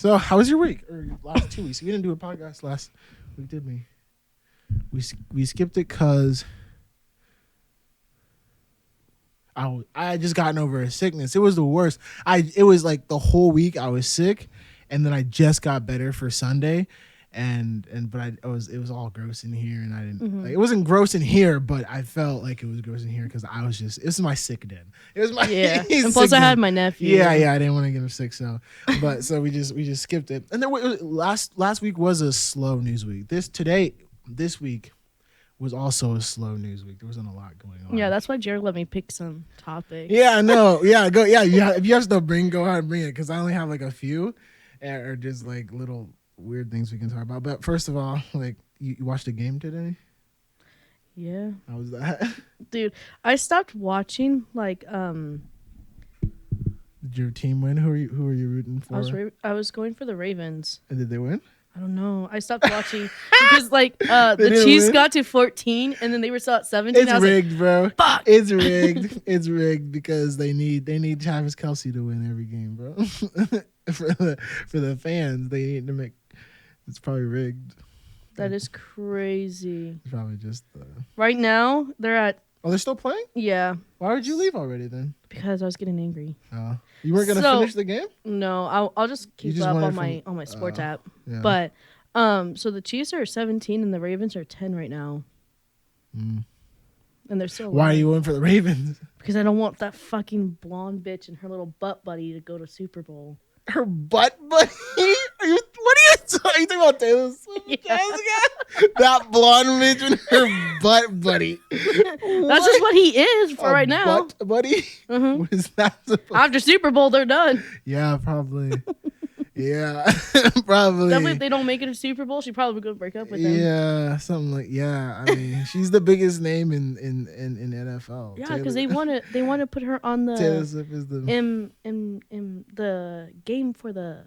So, how was your week? Or your last 2 weeks? We didn't do a podcast last week, did we? We skipped it because I had just gotten over a sickness. It was the worst. It was like the whole week I was sick, and then I just got better for Sunday, but it was all gross in here, and I didn't like, it wasn't gross in here, but I felt like it was gross in here because I was just, this is my sick den. It was my and plus I had my nephew. Yeah, I didn't want to get him sick, so we just skipped it. And then last week was a slow news week. This week was also a slow news week. There wasn't a lot going on. Yeah, that's why Jared let me pick some topics. Yeah, I know. Yeah, go. Yeah, if you have stuff, go ahead and bring it, because I only have like a few, or just like little weird things we can talk about. But first of all, like, you watched the game today? Yeah. How was that? Dude, I stopped watching like Did your team win? Who are you rooting for? I was going for the Ravens. And did they win? I don't know. I stopped watching because like the Chiefs got to 14 and then they were still at 17. It's rigged, bro. Fuck. It's rigged. It's rigged because they need Travis Kelce to win every game, bro. for the fans, they need to make. It's probably rigged. That is crazy. It's probably just right now they're at. Oh, they're still playing? Yeah. Why would you leave already then? Because I was getting angry. Oh. You weren't gonna finish the game? No, I'll just keep up on my sports app. Yeah. But so the Chiefs are 17 and the Ravens are 10 right now. And they're still. Why are you going for the Ravens? Because I don't want that fucking blonde bitch and her little butt buddy to go to Super Bowl. Her butt buddy? What are you talking about, Taylor Swift? Yeah. That blonde bitch and her butt buddy. That's just what he is for right now. Butt buddy? Mm-hmm. What is that supposed After Super Bowl, they're done. Yeah, probably. Yeah, probably. Definitely, if they don't make it to Super Bowl, she probably going to break up with him. Yeah, something like, I mean, she's the biggest name in NFL. Yeah, because they want to put her on the Taylor Swift is the in the game for the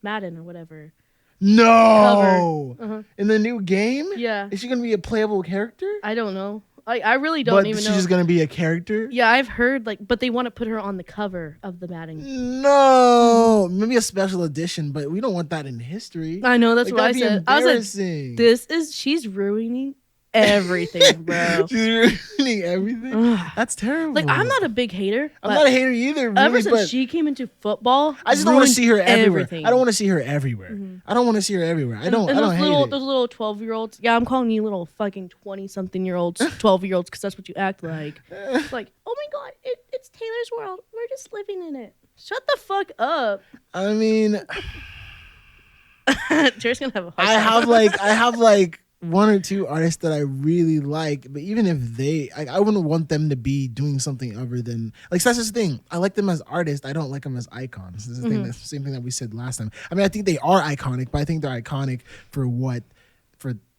Madden or whatever. No, in the new game. Yeah, is she gonna be a playable character? I don't know. I really don't even know. She's just gonna be a character. Yeah, I've heard but they want to put her on the cover of the Madden. No, maybe a special edition, but we don't want that in history. I know, that's what I said. I was like, she's ruining everything, bro. She's ruining everything. That's terrible. Like, I'm not a big hater. I'm not a hater either. Really, ever since she came into football, I just don't want to see her everywhere. Everything. I don't want to see her everywhere. Mm-hmm. I don't want to see her everywhere. I don't hate it. Those little 12-year-olds. Yeah, I'm calling you little fucking 20-something-year-olds, 12-year-olds, because that's what you act like. It's like, oh my god, it's Taylor's world. We're just living in it. Shut the fuck up. I mean, Jared's gonna have a hard time. I have like one or two artists that I really like, but even if I wouldn't want them to be doing something other than, like, so that's just the thing. I like them as artists. I don't like them as icons. This is the same thing that we said last time. I mean, I think they are iconic, but I think they're iconic for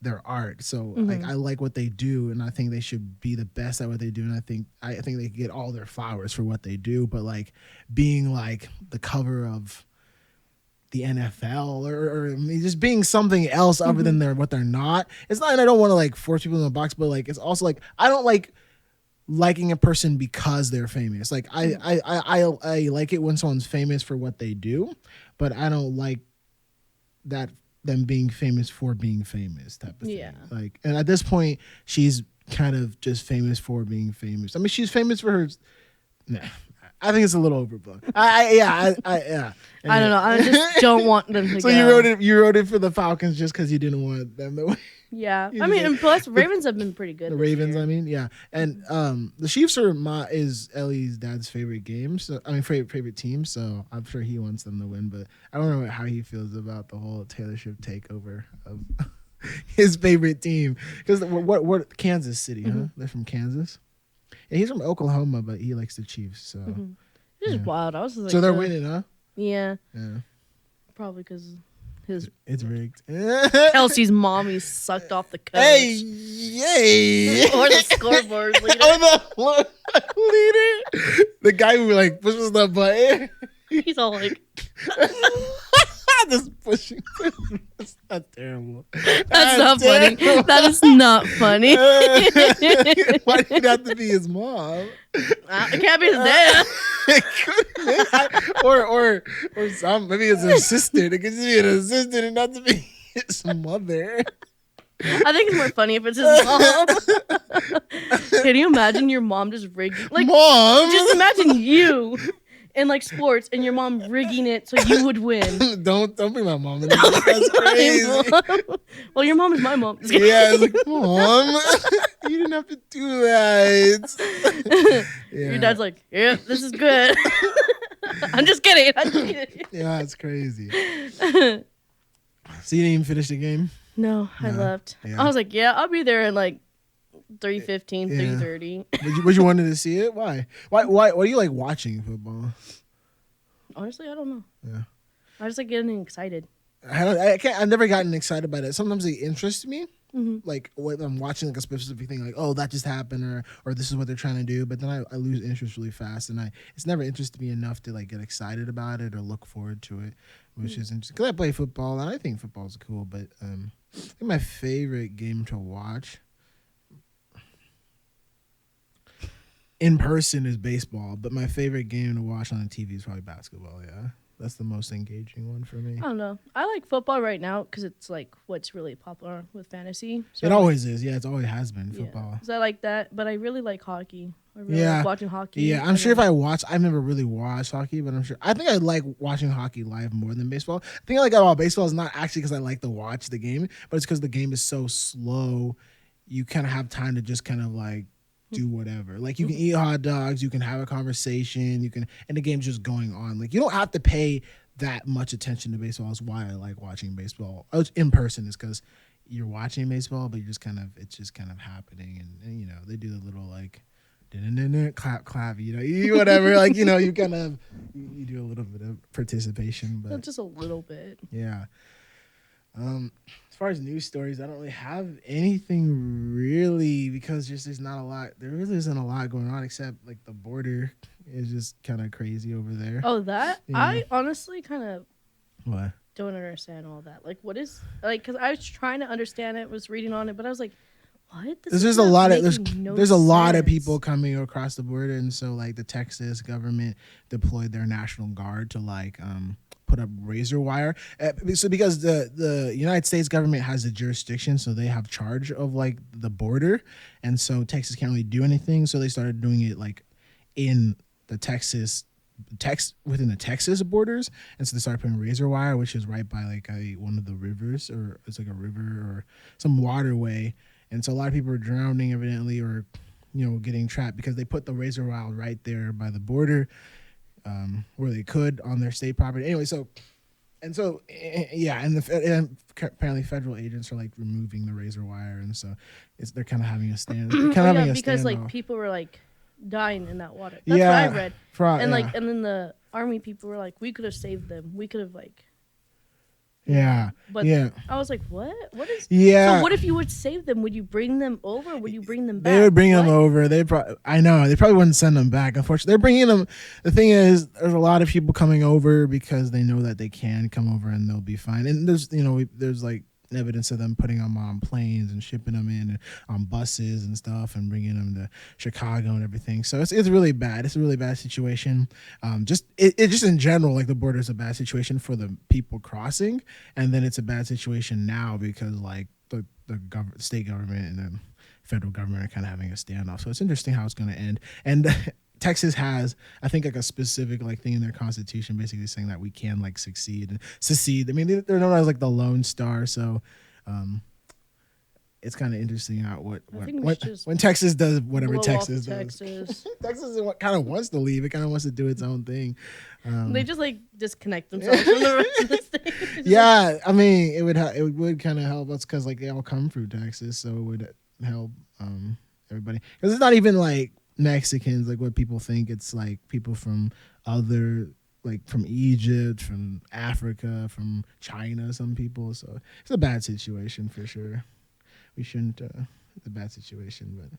their art. So like, I like what they do, and I think they should be the best at what they do. And I think they get all their flowers for what they do. But like, being like the cover of the NFL or just being something else other than what they're not. It's not, and I don't want to like force people in a box, but like, it's also like, I don't like liking a person because they're famous. Like, I like it when someone's famous for what they do, but I don't like that them being famous for being famous type of thing. Like, and at this point, she's kind of just famous for being famous. I mean, she's famous for her. Nah, I think it's a little overblown. Yeah. I don't know. I just don't want them to. So go. You wrote it for the Falcons just because you didn't want them to win. Yeah, I mean, and plus Ravens have been pretty good. The Ravens, year. I mean, yeah, and the Chiefs is Ellie's dad's favorite game. So I mean, favorite team. So I'm sure he wants them to win. But I don't know how he feels about the whole Taylor Swift takeover of his favorite team. Because what Kansas City? Huh? They're from Kansas. Yeah, he's from Oklahoma, but he likes the Chiefs. So this is wild. I was just like, so they're winning, huh? Yeah. Probably because it's rigged. Kelsey's mommy sucked off the coach. Hey, or the scoreboard leader. Or the leader. The guy who like pushes the button. He's all like, Just pushing. That's terrible. That's not funny. That is not funny. Why did it have to be his mom? It can't be his dad. It couldn't. Or some. Maybe it's an assistant. It could just be an assistant and not to be his mother. I think it's more funny if it's his mom. Can you imagine your mom just rigging? Like, Mom. just imagine you in like sports and your mom rigging it so you would win. Don't bring my mom in. That's crazy. Well, your mom is my mom. Yeah, it's like, Mom, you didn't have to do that. Yeah. Your dad's like, yeah, this is good. I'm just kidding. Yeah, it's crazy. So you didn't even finish the game? No, I left. Yeah. I was like, yeah, I'll be there in like 3:15, 3:30. Would you wanted to see it? Why? Why do you like watching football? Honestly, I don't know. Yeah. I just like getting excited. I've never gotten excited about it. Sometimes they interest me. Mm-hmm. Like when I'm watching like a specific thing, like, oh, that just happened, or this is what they're trying to do. But then I lose interest really fast, and it's never interested me enough to like get excited about it or look forward to it, which is interesting. Because I play football, and I think football's cool. But I think my favorite game to watch in person is baseball, but my favorite game to watch on the TV is probably basketball. Yeah, that's the most engaging one for me. I don't know. I like football right now because it's like what's really popular with fantasy. So It always is. Yeah, it's always has been football. Yeah. So I like that, but I really like hockey. I really Yeah. like watching hockey. Yeah, I'm sure if I watch, I've never really watched hockey, but I think I like watching hockey live more than baseball. The thing I like about baseball is not actually because I like to watch the game, but it's because the game is so slow. You kind of have time to just kind of like do whatever. Like you can eat hot dogs, you can have a conversation, and the game's just going on. Like you don't have to pay that much attention to baseball. Is why I like watching baseball in person, is because you're watching baseball, but it's just kind of happening, and you know they do the little like clap, you whatever, like you kind of you do a little bit of participation, but just a little bit. Yeah. As far as news stories, I don't really have anything really because there's not a lot. There really isn't a lot going on except like the border is just kind of crazy over there. Oh, that? Yeah. I honestly kind of What? don't understand all that. Like, what is like? Because I was trying to understand it, was reading on it, but I was like, what? There's a lot of there's a lot of people coming across the border, and so like the Texas government deployed their National Guard to like put up razor wire. So because the United States government has the jurisdiction, so they have charge of like the border, and so Texas can't really do anything. So they started doing it like in the within the Texas borders, and so they started putting razor wire, which is right by like one of the rivers, or it's like a river or some waterway. And so a lot of people are drowning, evidently, or getting trapped because they put the razor wire right there by the border, where they could on their state property. Anyway, and apparently federal agents are like removing the razor wire, and so they're kind of having a stand. Because like people were like dying in that water. That's what I read. And then the army people were like, we could have saved them. We could have like. Yeah. But yeah. I was like, what? What is? Yeah. So what if you would save them? Would you bring them over? Or would you bring them back? They would bring them over. I know they probably wouldn't send them back. Unfortunately, they're bringing them. The thing is, there's a lot of people coming over because they know that they can come over and they'll be fine. And there's like evidence of them putting them on planes and shipping them in on buses and stuff and bringing them to Chicago and everything. So it's really bad. It's a really bad situation. Just in general, like the border is a bad situation for the people crossing, and then it's a bad situation now because like the state government and the federal government are kind of having a standoff. So it's interesting how it's going to end. And Texas has, I think, like a specific like thing in their constitution, basically saying that we can like succeed and secede. I mean, they're known as like the Lone Star, so it's kind of interesting how when Texas does whatever Texas does. Texas kind of wants to leave. It kind of wants to do its own thing. They just like disconnect themselves from the rest of the state. Yeah, I mean, it would kind of help us because like they all come through Texas, so it would help everybody because it's not even like Mexicans like what people think. It's like people from other, like from Egypt, from Africa, from China, some people. So it's a bad situation for sure. We shouldn't it's a bad situation, but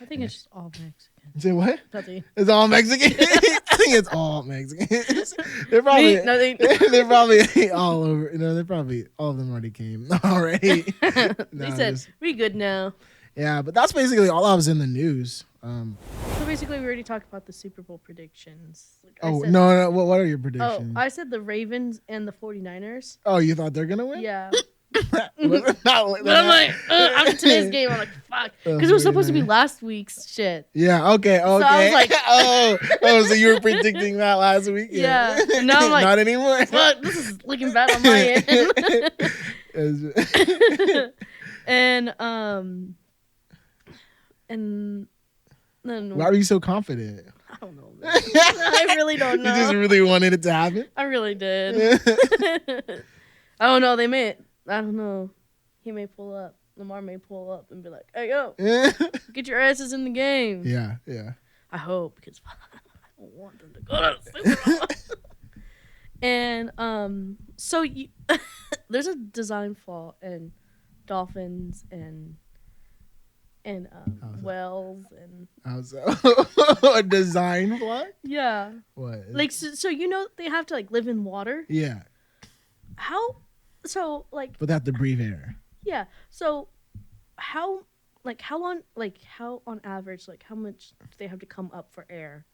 I think it's just all Mexican. Say what? Nothing. It's all Mexican. I think it's all Mexicans. They're probably Nothing. they're probably all over. They're probably all of them already came already. They said we good now. Yeah, but that's basically all I was in the news. So basically, we already talked about the Super Bowl predictions. Like no. What are your predictions? I said the Ravens and the 49ers. Oh, you thought they're gonna win? Yeah. But I'm like, after today's game, I'm like, fuck, because it was supposed to be last week's shit. Yeah. Okay. So I was like, so you were predicting that last week? Yeah. And now I'm like, not anymore. Fuck, this is looking bad on my end. and then why were you so confident? I don't know. Man. I really don't know. You just really wanted it to happen. I really did. I don't know. I don't know. He may pull up. Lamar may pull up and be like, "Hey, yo, get your asses in the game." Yeah. I hope, because I don't want them to go to the Super Bowl. And so there's a design flaw in dolphins and whales and a design flaw. Yeah. What? Like so they have to like live in water. Yeah. How? So like. But they have to breathe air. Yeah. So how long, how on average, how much do they have to come up for air?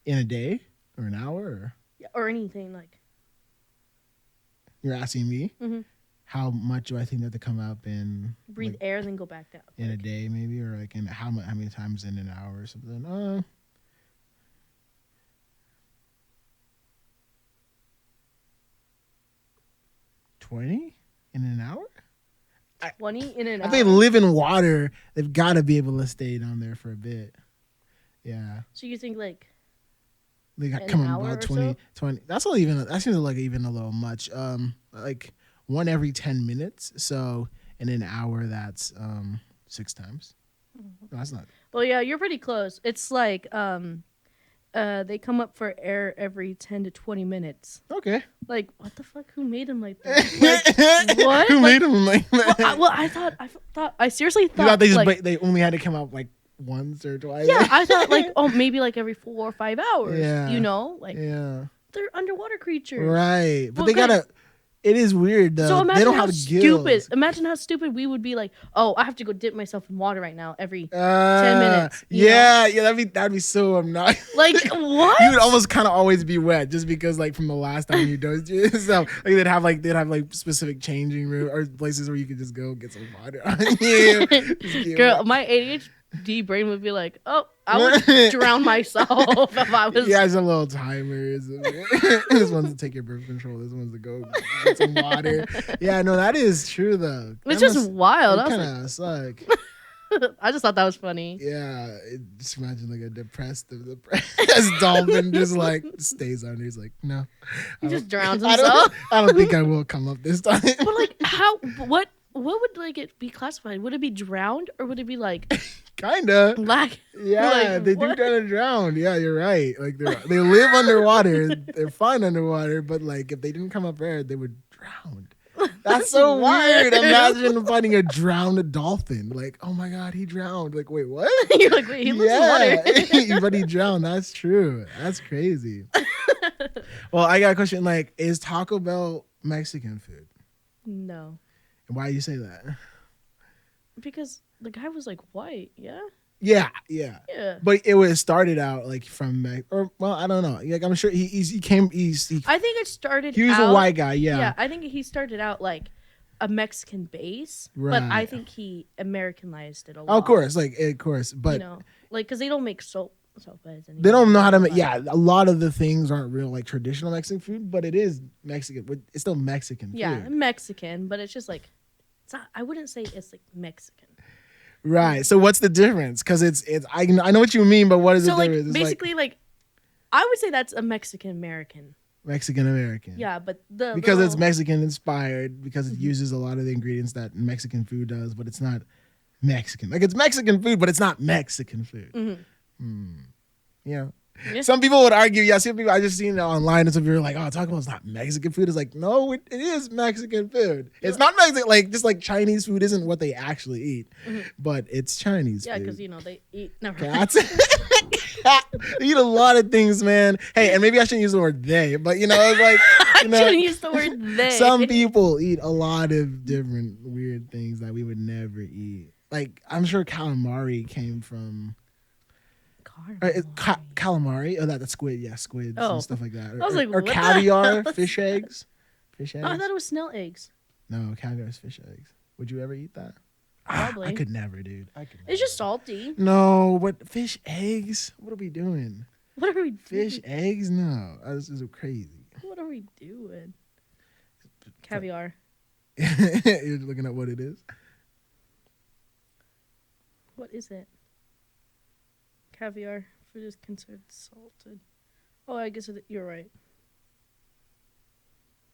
In a day or an hour? Or? Yeah, or anything like. You're asking me? Mm-hmm. How much do I think they have to come up in? Breathe air, then go back down. In a day, maybe, or like in how many times in an hour or something? 20 in an hour? 20 in an hour? If they live in water, they've got to be able to stay down there for a bit. Yeah. So you think they got an coming hour about or 20, so? 20. That's not even. That seems like even a little much. Like one every 10 minutes. So in an hour, that's 6 times. No, that's not. Well, yeah, you're pretty close. It's like they come up for air every 10 to 20 minutes. Okay. Like, what the fuck? Who made him like that? Like, what? Who made them like that? I seriously thought. You thought they just they only had to come out like once or twice? Yeah, I thought maybe like every 4 or 5 hours. Yeah. Yeah. They're underwater creatures. Right, but they gotta. It is weird though. So imagine they don't how have stupid. gills. Imagine how stupid we would be. Like, oh, I have to go dip myself in water right now every 10 minutes. Yeah, that'd be so obnoxious. Like what? You would almost kind of always be wet just because like from the last time you dosed yourself. Like they'd have like specific changing room or places where you could just go get some water on you. Girl, my ADHD brain would be like, oh, I would drown myself if I was. Yeah, it's a little timer. This one's to take your birth control. This one's to go get some water. Yeah, no, that is true though. It's just wild. It kind of suck. I just thought that was funny. Yeah, just imagine like a depressed dolphin just like stays under. He's like, no, he just drowns himself. I don't think I will come up this time. But like, how? What would like it be classified? Would it be drowned or would it be like kinda like? Yeah, like, they do kind of drown. Yeah, you're right. Like they live underwater. They're fine underwater, but like if they didn't come up air, they would drown. That's so weird. Imagine finding a drowned dolphin. Like, oh my god, he drowned. Like, wait, what? You're like, wait, he lives in water. But he drowned. That's true. That's crazy. Well, I got a question. Like, is Taco Bell Mexican food? No. And why do you say that? Because the guy was like white, yeah? Yeah. But it was started out like from I don't know. Like I'm sure he came. I think it started. He was a white guy. Yeah. Yeah, I think he started out like a Mexican base, right. but I think he Americanized it a lot. Of course, but like because they don't make sopas anymore. They don't know how to make. Yeah, a lot of the things aren't real like traditional Mexican food, but it is Mexican. It's still Mexican food. Yeah, Mexican, but it's just like it's not. I wouldn't say it's like Mexican. Right. So what's the difference? Because it's I know what you mean, but what is the difference? It's basically like I would say that's a Mexican American. Mexican American. Yeah, but because it's Mexican inspired, because it uses a lot of the ingredients that Mexican food does, but it's not Mexican. Like it's Mexican food, but it's not Mexican food. Mm-hmm. Yeah. Yeah. Some people would argue, yeah, some people I just seen it online and some people are like, oh, Taco Bell's not Mexican food. It's like, no, it is Mexican food. It's not Mexican, like just like Chinese food isn't what they actually eat, but it's Chinese Yeah, food. because they eat Cats. They eat a lot of things, man. Hey, and maybe I shouldn't use the word they, but it's like I shouldn't use the word they. Some people eat a lot of different weird things that we would never eat. Like I'm sure calamari came from. Calamari. Oh, that's squid. Yeah, squids and stuff like that. I was like, or what caviar, fish eggs. Fish eggs. Oh, I thought it was snail eggs. No, caviar is fish eggs. Would you ever eat that? Probably. I could never, dude. It's just salty. No, but fish eggs? What are we doing? What are we doing? Fish eggs? No, this is crazy. What are we doing? Caviar. You're looking at what it is? What is it? Caviar. Food is considered salted. Oh, I guess you're right.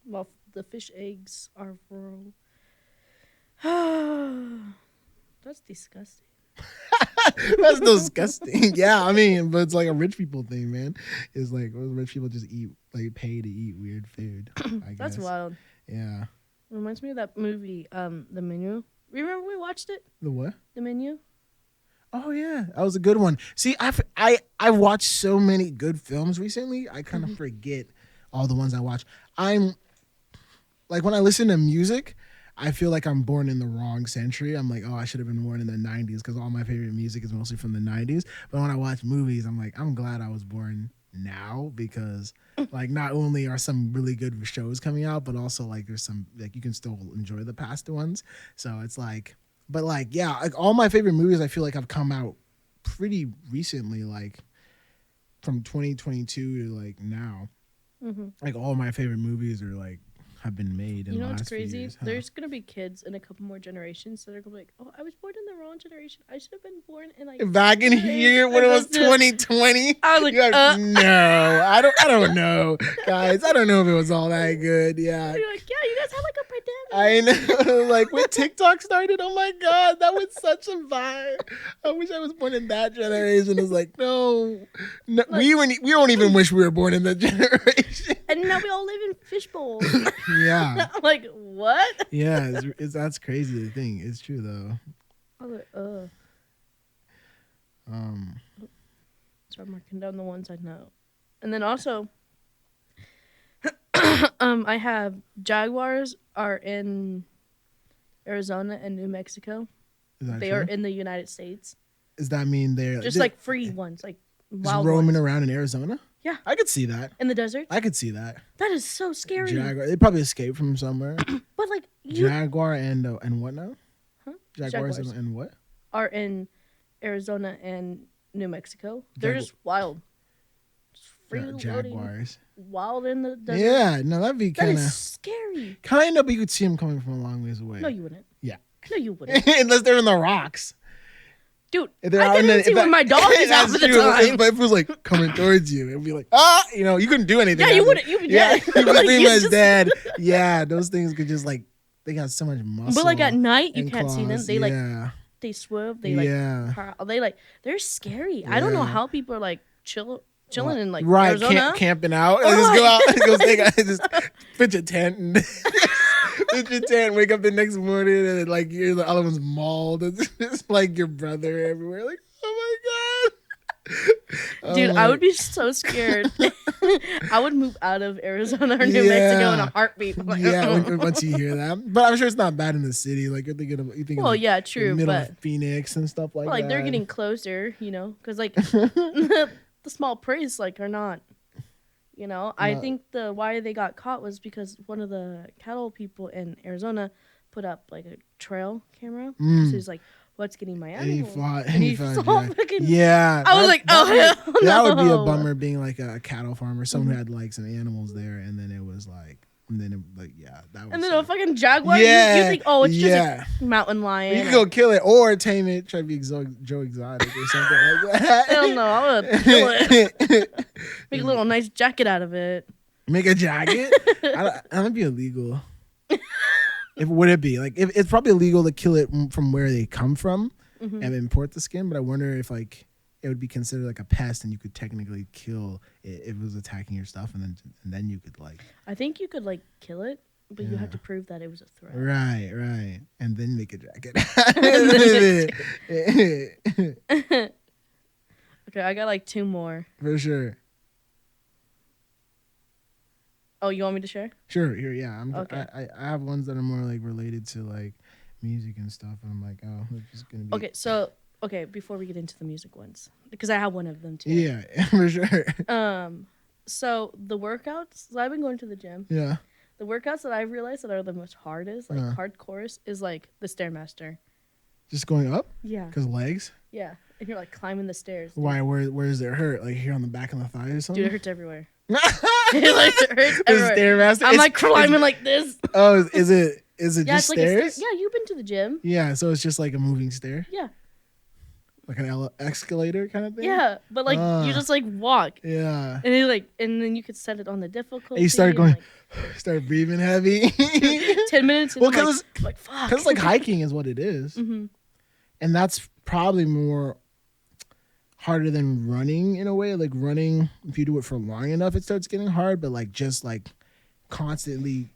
Well, the fish eggs are raw. That's disgusting. That's disgusting. Yeah, I mean, but it's like a rich people thing, man. It's like rich people just eat, like pay to eat weird food. I guess. That's wild. Yeah. Reminds me of that movie, The Menu. Remember we watched it? The what? The Menu. Oh yeah, that was a good one. See, I watched so many good films recently. I kind of forget all the ones I watch. I'm like when I listen to music, I feel like I'm born in the wrong century. I'm like, oh, I should have been born in the 90s because all my favorite music is mostly from the 90s. But when I watch movies, I'm like, I'm glad I was born now because like not only are some really good shows coming out, but also like there's some like you can still enjoy the past ones. So it's like, but like yeah, like all my favorite movies I feel like have come out pretty recently, like from 2022 to like now. Like all my favorite movies are like have been made in the last few years. You know what's crazy? There's gonna be kids in a couple more generations that are gonna be like, "Oh, I was born in the wrong generation. I should have been born in like back in here when it was 2020." I was like, "No, I don't know, guys. I don't know if it was all that good." Yeah. You're like, "Yeah, you guys had like a pandemic." I know. Like when TikTok started, oh my god, that was such a vibe. I wish I was born in that generation. It's like, no, like, we don't even wish we were born in that generation. And now we all live in fish bowls. Yeah. Like, what? Yeah, that's crazy to think. It's true though. I was like, So I'm marking down the ones I know. And then also I have jaguars are in Arizona and New Mexico. They true? are in the United States. Does that mean they're just like free ones, like wild roaming ones. around in Arizona? Yeah, I could see that. In the desert? I could see that. That is so scary. Jaguar. They probably escaped from somewhere. But like jaguar and what now? Huh? Jaguars and what? Are in Arizona and New Mexico. They're just wild. Just free jaguars. Wild in the desert. Yeah, no, that'd be kind of scary. Kind of, but you could see them coming from a long ways away. No, you wouldn't. Yeah. No, you wouldn't. Unless they're in the rocks. Dude, I couldn't see when my dog is out for the time. But if it was like coming towards you, it'd be like, you couldn't do anything. Yeah, you wouldn't. You'd be dead. Yeah, you pretty much dead. Yeah, those things could just like, they got so much muscle. But like at night, you can't claws. see them. They they swim. They they're scary. I don't know how people are like chilling in like Arizona. Camping out. And just go out and just pitch a tent and pitch a tent, wake up the next morning and like you're the other one's mauled. It's like your brother everywhere. Like, oh my god. Dude, I would be so scared. I would move out of Arizona or New Mexico in a heartbeat. Like, once you hear that. But I'm sure it's not bad in the city. Like you're thinking well, yeah, true. Middle of Phoenix and stuff like that. Like they're getting closer, because like the small preys like are not. I think why they got caught was because one of the cattle people in Arizona put up like a trail camera. So he's like, "What's getting my animal?" And he fought. Yeah. I was like, "Oh hell no!" That would be a bummer, being like a cattle farmer, someone who had like some animals there, and then it was like. And then that was. And then a fucking jaguar. Yeah, you think, oh, it's just a mountain lion. You can go kill it or tame it. Try to be Joe Exotic or something like that. Hell no, I would kill it. Make a little nice jacket out of it. Make a jacket? That'd be illegal. Would it be like? It's probably illegal to kill it from where they come from and import the skin. But I wonder if like it would be considered like a pest, and you could technically kill it if it was attacking your stuff, and then you could like. I think you could like kill it, but you have to prove that it was a threat. Right, and then make a jacket. Okay, I got like 2 more. For sure. Oh, you want me to share? Sure. Here, yeah. Okay. I have ones that are more like related to like music and stuff, and I'm like, oh, it's just gonna be. Okay, so before we get into the music ones, because I have one of them too. Yeah, for sure. So the workouts. So I've been going to the gym. Yeah. The workouts that I've realized that are the most hardest, like hardcore, is like the Stairmaster. Just going up? Yeah. Because legs? Yeah, and you're like climbing the stairs. Dude. Why? Where does it hurt? Like here on the back of the thigh or something? Dude, it hurts everywhere. It hurts everywhere. Stairmaster. I'm like climbing like this. Oh, is it Yeah, just it's like stairs? Yeah, you've been to the gym. Yeah, so it's just like a moving stair. Yeah. Like an escalator kind of thing. Yeah, but like you just like walk. Yeah. And then you could set it on the difficulty. And you start going, start breathing heavy. 10 minutes. Well, because like fuck. Because like hiking is what it is. Mm-hmm. And that's probably more harder than running in a way. Like running, if you do it for long enough, it starts getting hard. But like just like constantly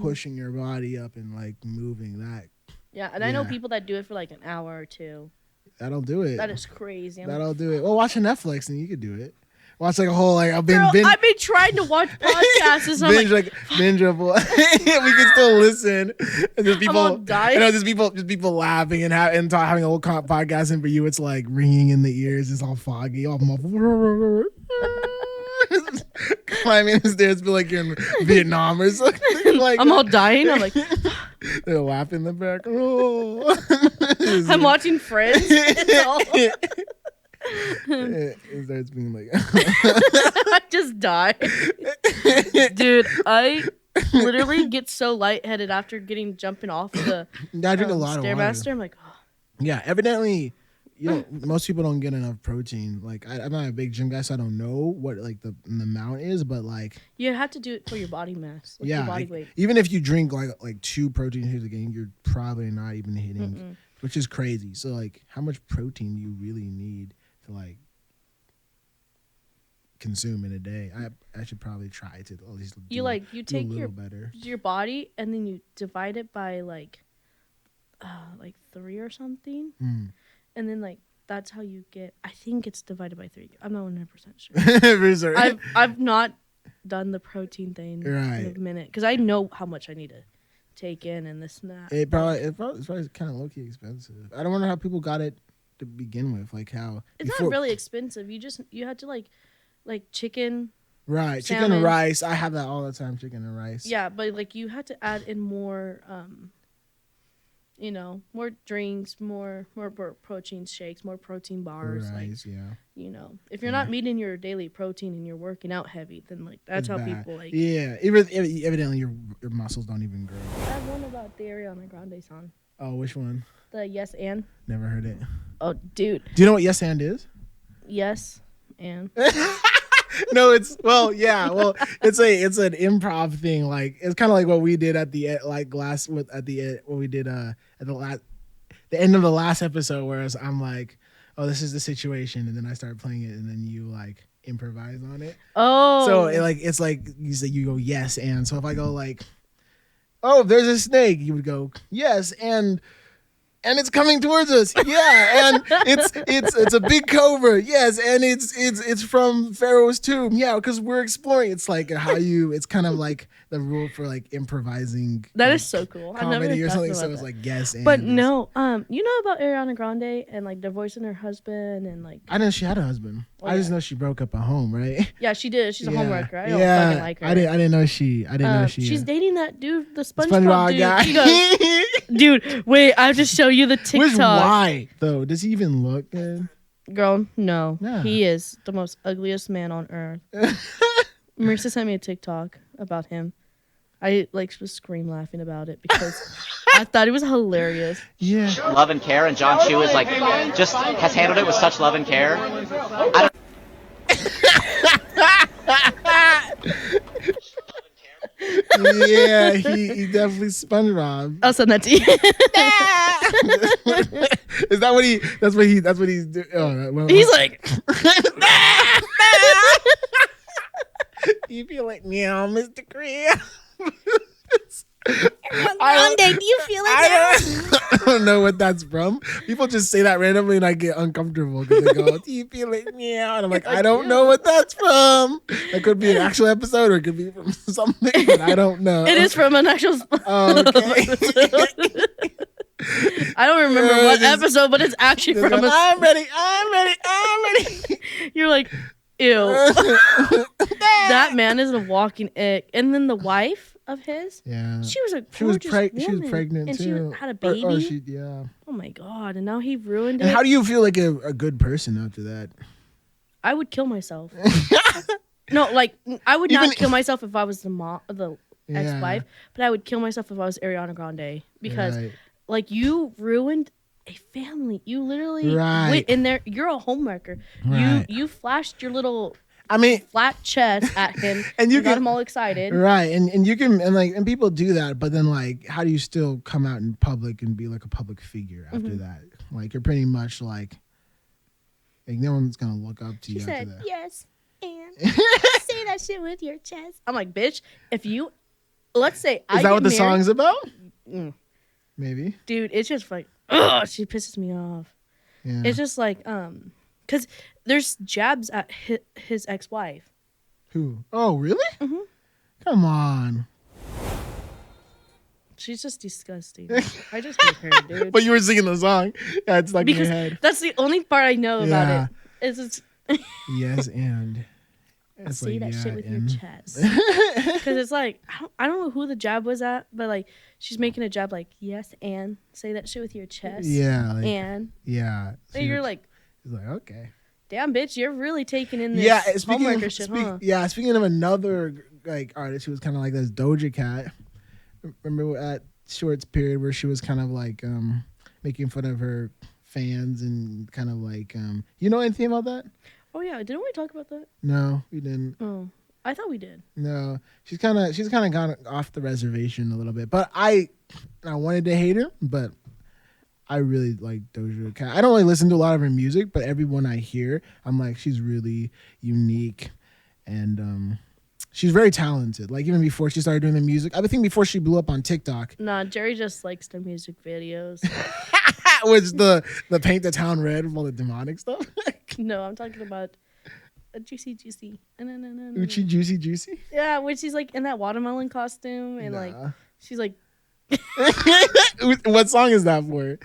pushing your body up and like moving that. Yeah, and I know people that do it for like an hour or 2. That'll do it. That is crazy. That'll do it. Well, watch a Netflix and you could do it. Watch like a whole like I've been I've been trying to watch podcasts. And binge like binge up. We can still listen. And there's people. I'm all dying. You know, there's people laughing and having a whole podcast. And for you, it's like ringing in the ears. It's all foggy, all muffled. Climbing the stairs, feel like you're in Vietnam or something. Like I'm all dying. I'm like, they're laughing in the back. Oh. I'm watching Friends. It starts being like I just die. Dude, I literally get so lightheaded after jumping off the I drink a lot of Stairmaster. water. I'm like, oh. Yeah, evidently, most people don't get enough protein. Like I'm not a big gym guy, so I don't know what like the amount is, but like you have to do it for your body mass, like your body weight. Even if you drink like 2 protein shakes a day, you're probably not even hitting, which is crazy. So like, how much protein do you really need to like consume in a day? I should probably try to at least you take better. your body and then you divide it by like 3 or something, and then like that's how you get. I think it's divided by 3. I'm not 100% sure. I've not done the protein thing in a minute because I know how much I need to take in and this and that. It's probably kind of low key expensive. I don't wonder how people got it to begin with, like how it's not really expensive. You had to like chicken, right? Salmon. Chicken and rice. I have that all the time. Chicken and rice. Yeah, but like you had to add in more, more drinks, more protein shakes, more protein bars. Rice, if you're not meeting your daily protein and you're working out heavy, then like that's how people like. Yeah, evidently your muscles don't even grow. I have one about the Ariana Grande song. Oh, which one? The Yes and. Never heard it. Oh, dude. Do you know what yes and is? Yes and. No, it's an improv thing. Like it's kind of like what we did at the end of the last episode, whereas I'm like, oh, this is the situation, and then I start playing it, and then you like improvise on it. Oh, so it's like you go yes and. So if I go like, oh, there's a snake, you would go yes and it's coming towards us. Yeah, and it's a big cobra. Yes, and it's from Pharaoh's tomb. Yeah, because we're exploring. It's like it's kind of like the rule for like improvising. That is so cool. Comedy or something. So it's like yes, and. But no, you know about Ariana Grande and like divorcing her husband and like. I know she had a husband. I just know she broke up at home, right? Yeah, she did. She's a homewrecker. I don't fucking like her. I didn't know she. She's dating that dude, the SpongeBob dude. Guy. She goes, dude, wait, I have to show you the TikTok. Why though? Does he even look good? Girl, no. Yeah. He is the most ugliest man on earth. Marissa sent me a TikTok about him. I was scream laughing about it because I thought it was hilarious. Yeah. Love and care, and John Chu is just has handled it with such love and care. Yeah, he definitely SpongeBob. I'll send that to you. Is that what he? That's what he. That's what he's doing. Oh, well, He's like, you feel like meow, Mr. Crab. Grande, do you feel like that? I don't know what that's from. People just say that randomly and I get uncomfortable because they go, do you feel like meow? And I'm like, I don't know what that's from. That could be an actual episode or it could be from something, but I don't know. It is from an actual. Okay. I don't remember what episode, but it's actually from. I'm ready. You're like, ew. That man is a walking ick. And then the wife of his, Yeah. she was a She was gorgeous she was woman, pregnant and too. she had a baby. Yeah. Oh my god! And now he ruined And it. how do you feel like a good person after that? I would kill myself. No, like I would not kill myself if I was the ex-wife, but I would kill myself if I was Ariana Grande because, like, you ruined a family. You literally went in there. You're a homewrecker. Right. You flashed your little. I flat chest at him and you got him all excited. Right. And you can and people do that, but then like how do you still come out in public and be like a public figure after that? Like you're pretty much like no one's gonna look up to you after that. Yes, and say that shit with your chest. I'm like, bitch, if you let's say Is that what the song's about? Maybe. Dude, it's just like, ugh, she pisses me off. Yeah. It's just like, because there's jabs at his ex-wife. Who? Oh, really? Mm-hmm. Come on. She's just disgusting. I just hate her, dude. But you were singing the song. Yeah, it's like in because your head. that's the only part I know about it. It's Yes, and it's say that shit with your chest. Because it's like I don't know who the jab was at, but like she's making a jab like yes and say that shit with your chest. Yeah. Like, and yeah. and you're like, he's like, okay. Damn, bitch, you're really taking in this homewrecker shit, huh? Yeah, speaking of another like artist who was kind of like this Doja Cat. Remember at Short's period where she was kind of like making fun of her fans and kind of like you know anything about that? Oh yeah, didn't we talk about that? No, we didn't. Oh, I thought we did. No, she's kind of gone off the reservation a little bit. But I wanted to hate her, but I really like Doja Cat. I don't really listen to a lot of her music, but everyone I hear, I'm like, she's really unique, and she's very talented. Like even before she started doing the music, I think before she blew up on TikTok. Nah, Jerry just likes the music videos. Was the paint the town red with all the demonic stuff? No, I'm talking about a juicy. Uchi juicy. Yeah, when she's like in that watermelon costume and like she's like. What song is that for?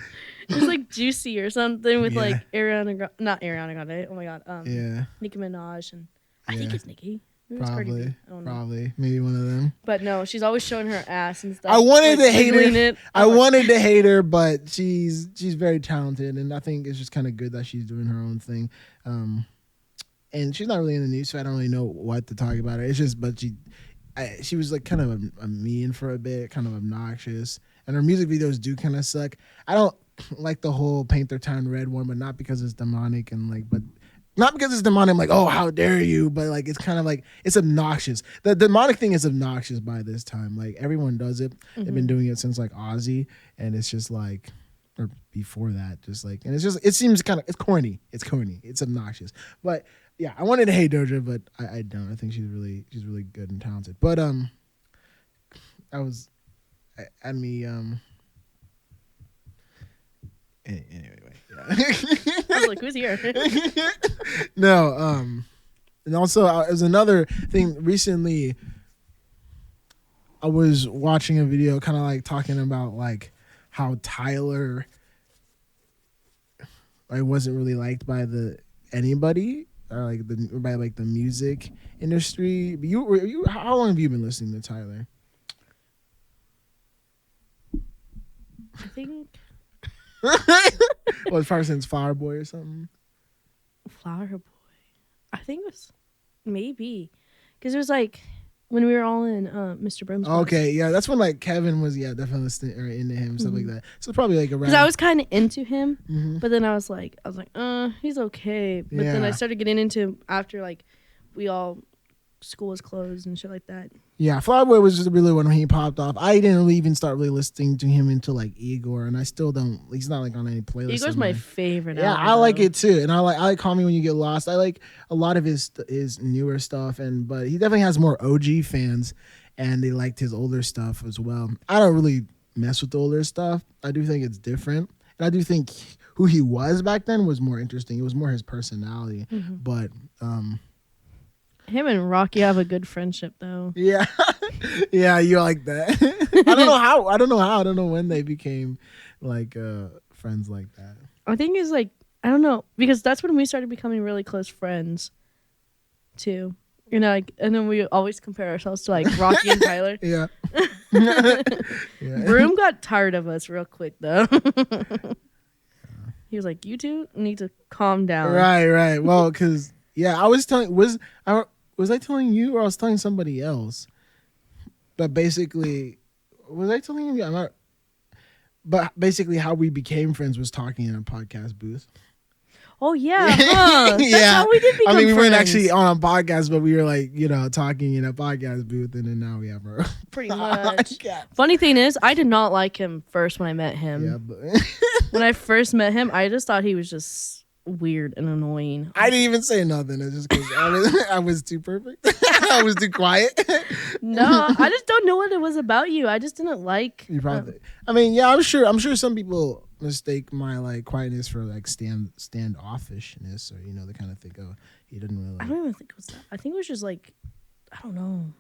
It's like Juicy or something with like not Ariana Grande. Oh my god. Nicki Minaj and I think it's Nicki. Maybe Probably. Maybe one of them. But no, she's always showing her ass and stuff. I wanted to hate her. I like, wanted to hate her, but she's very talented, and I think it's just kind of good that she's doing her own thing. And she's not really in the news, so I don't really know what to talk about her. It's just, but she was like kind of a mean for a bit, kind of obnoxious, and her music videos do kind of suck. I don't like the whole paint their town red one, but not because it's demonic and like, but. Not because it's demonic, I'm like, oh, how dare you? But like, it's kind of like, it's obnoxious. The demonic thing is obnoxious by this time. Like, everyone does it. They've been doing it since like Ozzy. And it's just like, or before that, just like, and it's just, it seems kind of, it's corny. It's corny. It's obnoxious. But yeah, I wanted to hate Doja, but I don't. I think she's really good and talented. But anyway, yeah. I was like, who's here? No, and also it was another thing recently. I was watching a video kind of like talking about like how Tyler like wasn't really liked by anybody or like by like the music industry. But you how long have you been listening to Tyler? I think Well, probably since Flower Boy or something. Flower Boy. I think it was maybe because it was like when we were all in Mr. Broom's class. Okay, yeah, that's when like Kevin was definitely listening or into him stuff like that. So probably like around because I was kind of into him, but then I was like, he's okay. But then I started getting into him after like school was closed and shit like that. Yeah, Flyboy was just really when he popped off. I didn't really even start really listening to him until like Igor, and I still don't. He's not like on any playlist. Igor's my favorite. Yeah, album, I like though. it too, and I like Call Me When You Get Lost. I like a lot of his newer stuff, but he definitely has more OG fans, and they liked his older stuff as well. I don't really mess with the older stuff. I do think it's different, and I do think who he was back then was more interesting. It was more his personality, but. Him and Rocky have a good friendship, though. Yeah, yeah, you like that. I don't know how. I don't know when they became like friends like that. I think it's like I don't know because that's when we started becoming really close friends, too. You know, like, and then we always compare ourselves to like Rocky and Tyler. Yeah. Yeah. Broom got tired of us real quick, though. He was like, "You two need to calm down." Right. Well, because I was telling was I telling you or I was telling somebody else? But basically, was I telling you? I'm not. But basically, how we became friends was talking in a podcast booth. Oh yeah, huh. That's how we did become I mean, we weren't friends. actually on a podcast, but we were like, talking in a podcast booth, and then now we have our Pretty much. podcast. Funny thing is, I did not like him first when I met him. Yeah, but When I first met him, I just thought he was just weird and annoying. I didn't even say nothing. It's just because I was too perfect. I was too quiet. No, I just don't know what it was about you. I just didn't like. You probably. I mean, yeah, I'm sure some people mistake my like quietness for like standoffishness, or they kind of think, oh, he didn't really. I don't even think it was that. I think it was just like, I don't know.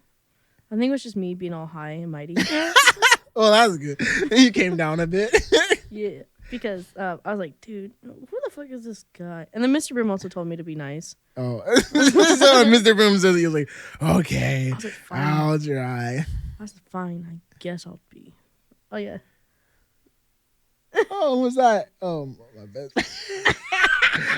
I think it was just me being all high and mighty. Oh, that's good. You came down a bit. Yeah, because I was like, dude, who the fuck is this guy? And then Mr. Broom also told me to be nice. Oh, so when Mr. Boom says it, you're like, okay, I was like, fine. I'll try. I was fine. I guess I'll be. Oh yeah. Oh, what was that? Oh, my bad.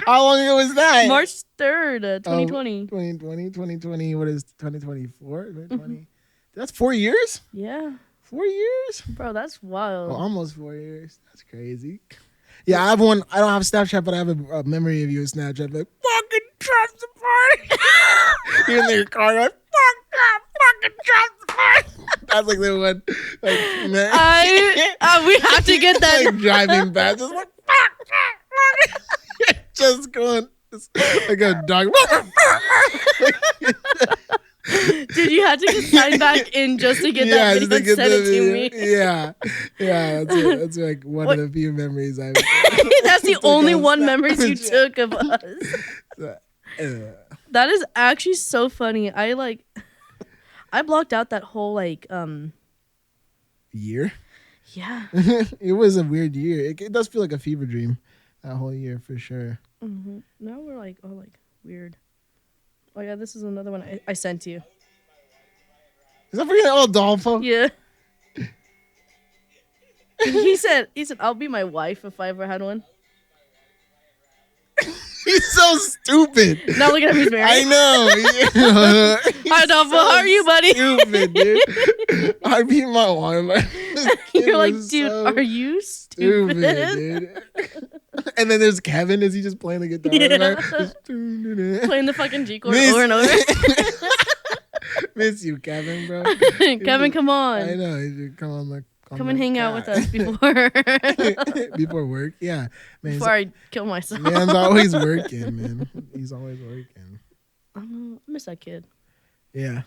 How long ago was that? March 3rd, 2020. 2020. What is 2024? 2020. That's 4 years? Yeah, 4 years? bro, that's wild. Oh, almost 4 years. That's crazy. Yeah, I have one. I don't have Snapchat, but I have a memory of you in Snapchat. Like, fucking trap the party. You're in your car, like, fuck that, fucking trap the party. That's like the one. Like, We have to get that. like driving back, just like, fuck. Just going, just like a dog. Dude, you had to get signed back in just to get that video and send it to me. Yeah. That's like one of the few memories I've. That's the only one memories you took of us. That is actually so funny. I blocked out that whole year. Yeah. It was a weird year. It does feel like a fever dream. That whole year for sure. Mm-hmm. Now we're like, oh, like weird. Oh yeah, this is another one I sent you. Is that for your old Dolpho? Yeah. He said, I'll be my wife if I ever had one. He's so stupid. Now look at him, he's married. I know. Hi, Dolpho. How are you, buddy? Stupid, dude. I'd be my wife. You're like, dude, are you stupid? Dude. And then there's Kevin. Is he just playing the guitar? Yeah. Playing the fucking G chord over and over. Miss you, Kevin, bro. Kevin, come on. I know. You should come on, come and hang out with us before before work. Yeah, man. Before I kill myself. Man's always working, man. He's always working. I miss that kid. Yeah.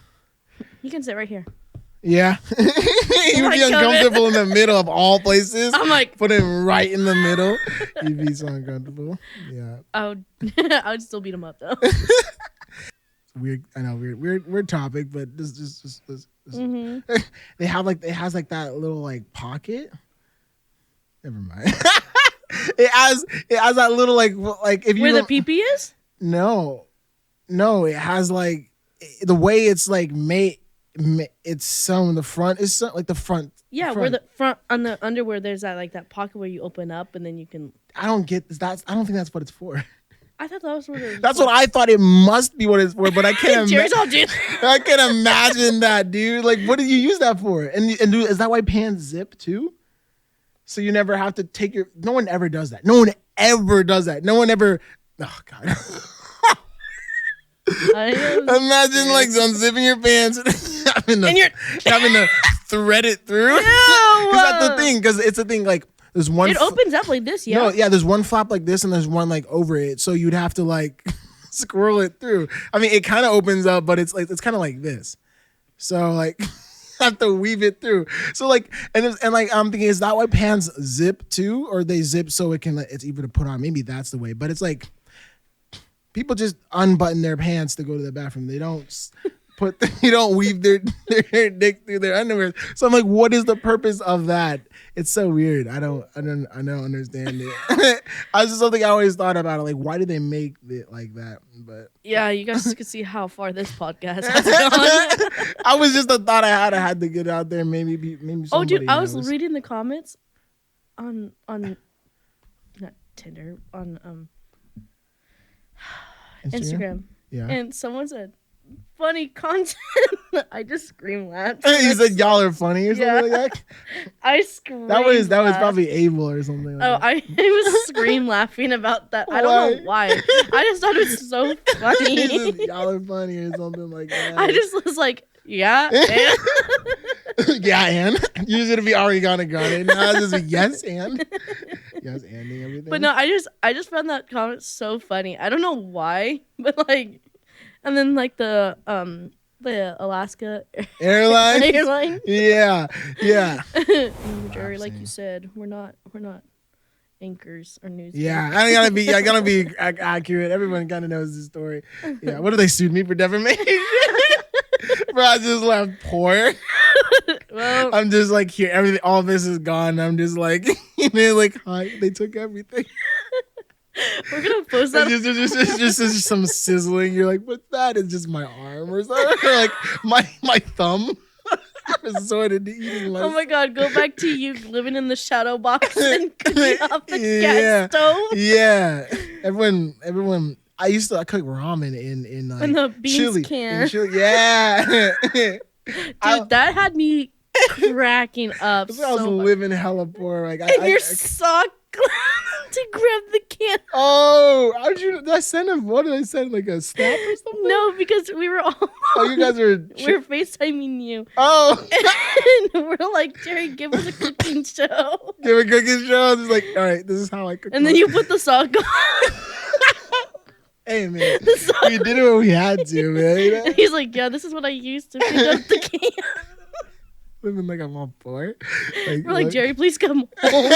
You can sit right here. Yeah. He would be uncomfortable in the middle of all places. I'm like, put him right in the middle. He'd be so uncomfortable. Yeah. I would still beat him up though. Weird. I know. Weird topic, but this. Mm-hmm. They have it has like that little like pocket. Never mind. it has that little like if you where the pee-pee is. No, it has like the way it's like made. It's sewn in the front. It's sewn, like the front. Yeah, where the front on the underwear, there's that like that pocket where you open up and then you can. I don't get this. I don't think that's what it's for. I thought that was what it was. That's what I thought it must be what it's for, but I can't. Jerry's all dude. I can't imagine that, dude. Like, what do you use that for? And dude, is that why pants zip too? So you never have to take your. No one ever does that. No one ever does that. No one ever. Oh God. Imagine like unzipping your pants and having to thread it through. Because that's the thing. Because it's a thing. Like there's one. It opens up like this. Yeah. No, yeah. There's one flap like this, and there's one like over it. So you'd have to like scroll it through. I mean, it kind of opens up, but it's kind of like this. So like. Have to weave it through. So like and like I'm thinking, is that why pants zip too, or they zip so it can it's easier to put on? Maybe that's the way. But it's like people just unbutton their pants to go to the bathroom. They don't you don't weave their dick through their underwear. So I'm like, what is the purpose of that? It's so weird. I don't understand it. I was just something I always thought about it. Like, why did they make it like that? But yeah, you guys can see how far this podcast has gone. I was just a thought I had to get out there. Maybe. Oh, dude, I was reading the comments on not Tinder on Instagram. Yeah, and someone said funny content. I just scream laughed. You said y'all are funny or something like that. I screamed. That was probably Abel or something. Like that. I was scream laughing about that. I don't know why. I just thought it was so funny. Y'all are funny or something like that. I just was like, yeah, and. Yeah, and usually it'd be Ariana Grande. Now it's just yes and everything. But no, I just found that comment so funny. I don't know why, but like. And then like the Alaska airline. Yeah. Jerry, like you said, we're not anchors or news. Yeah, I gotta be accurate. Everyone kind of knows the story. Yeah, what do they sued me for defamation? Bro, I just left poor. Well, I'm just like here. Everything, all this is gone. I'm just like, like hi. They took everything. We're gonna post that. Just some sizzling. You're like, what's that? It's just my arm or something. Or like my thumb. Resorted to eating Oh my god! Go back to you living in the shadow box and cooking off the gas stove. Yeah, everyone. I cook ramen in like in the beans chili. can. Chili. Yeah. Dude, that had me cracking up. I was living hella poor. Like, you're so glad to grab the can. Oh, did I send him? What did I send? Like a snap or something? No, because we were all. Oh, you guys were. We were FaceTiming you. Oh. And we're like, Jerry, give us a cooking show. Give a cooking show. It's like, all right, this is how I cook. And then you put the sock on. Hey man, we did it when we had to, man. And he's like, yeah, this is what I used to pick up the can. Living like I'm all poor. We're like, Jerry, please come home.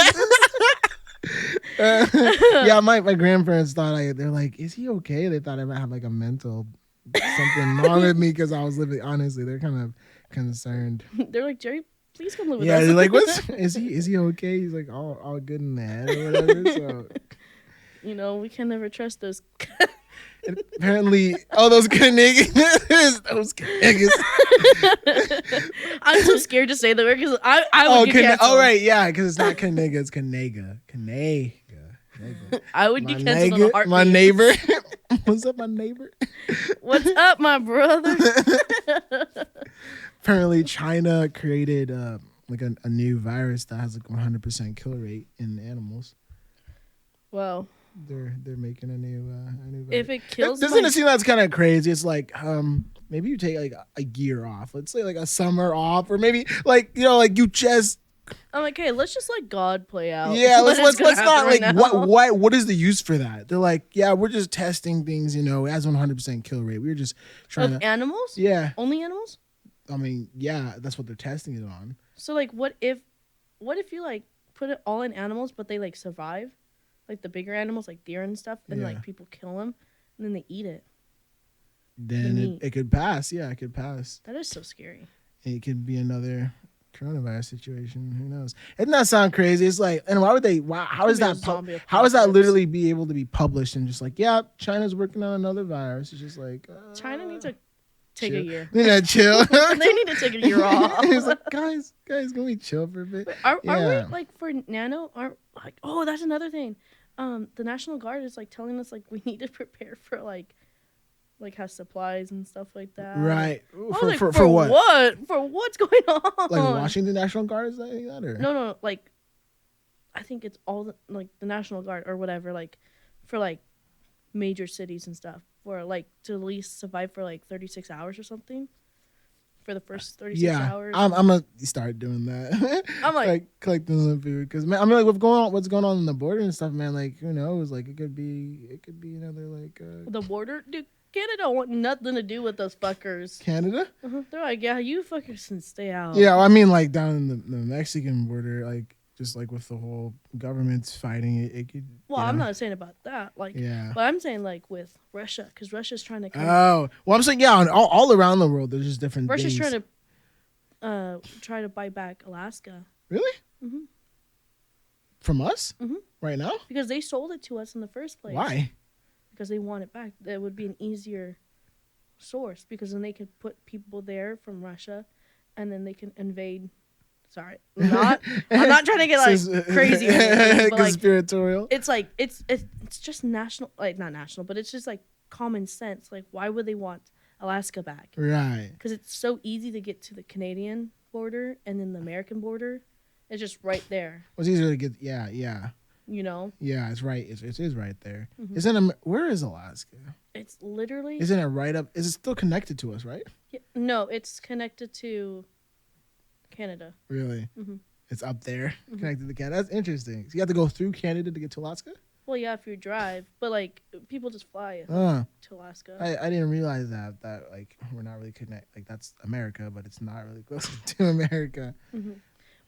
Yeah, my grandparents thought they're like, is he okay? They thought I might have like a mental something wrong with me because I was living. Honestly, they're kind of concerned. They're like, Jerry, please come live with us. Yeah, they're like, is he okay? He's like all good in that or whatever. So we can never trust those. And apparently, those good niggas. Those good niggas. I'm so scared to say the word because I would get canceled. Oh, right, yeah, because it's not Kanega, it's Kanega. I would get canceled on a heartbeat. My neighbor. What's up, my neighbor? What's up, my brother? Apparently, China created like a new virus that has like 100% kill rate in animals. Wow. They're making a new virus. If it kills, doesn't it seem that's kind of crazy? It's like maybe you take like a year off. Let's say like a summer off, or maybe like you just. I'm like, hey, let's just let God play out. Yeah, let's not like right what is the use for that? They're like, yeah, we're just testing things. It has 100% kill rate. We were just trying to animals. Yeah, only animals. I mean, yeah, that's what they're testing it on. So like, what if you like put it all in animals, but they like survive? Like the bigger animals, like deer and stuff, and like people kill them, and then they eat it. Then it could pass. Yeah, it could pass. That is so scary. It could be another coronavirus situation. Who knows? Doesn't that sound crazy? It's like, and why would they? How is that? How does that literally be able to be published and just like, yeah, China's working on another virus? It's just like China needs to take a year. They need to chill. They need to take a year off. It's like, guys, can we chill for a bit? Wait, are we like for nano? That's another thing. The National Guard is like telling us like we need to prepare for like have supplies and stuff like that. Right. For what? For what's going on? Like Washington National Guard is that or? No. Like, I think it's all the National Guard or whatever. Like, for like major cities and stuff, for like to at least survive for like 36 hours or something. for the first 36 Yeah, hours. I'm gonna start doing that. I'm like collecting some food because man, I mean, like what's going on in the border and stuff, man. Like who knows? Like it could be another like the border, dude. Canada don't want nothing to do with those fuckers. Canada. They're like, yeah, you fuckers can stay out. Yeah, I mean, like down in the Mexican border, like just like with the whole government's fighting it could. Well, I'm not saying about that. Like, yeah. But I'm saying like with Russia, because Russia's trying to come. Oh, well, I'm saying all around the world, there's just different. Russia's things. trying to buy back Alaska. Really? Mm-hmm. From us? Mm-hmm. Right now? Because they sold it to us in the first place. Why? Because they want it back. That would be an easier source because then they could put people there from Russia, and then they can invade. Sorry, I'm not trying to get like crazy, or anything, but, conspiratorial. Like, it's just national, like not national, but it's just like common sense. Like, why would they want Alaska back? Right. Because it's so easy to get to the Canadian border and then the American border. It's just right there. It's easier to get. Yeah. You know. Yeah, it's right. It is right there. Mm-hmm. Where is Alaska? It's literally. Isn't it right up? Is it still connected to us? Right. Yeah, no, it's connected to Canada. Really? Mm-hmm. It's up there, connected to Canada. That's interesting. So you have to go through Canada to get to Alaska? Well, yeah, if you drive, but like people just fly to Alaska. I didn't realize that like we're not really connected. Like that's America, but it's not really close to America. Mm-hmm.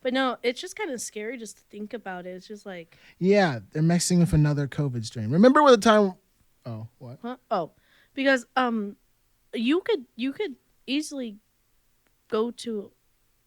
But no, it's just kind of scary just to think about it. It's just like yeah, they're messing with another COVID strain. Remember with the time? Oh, what? Huh? Oh, because you could easily go to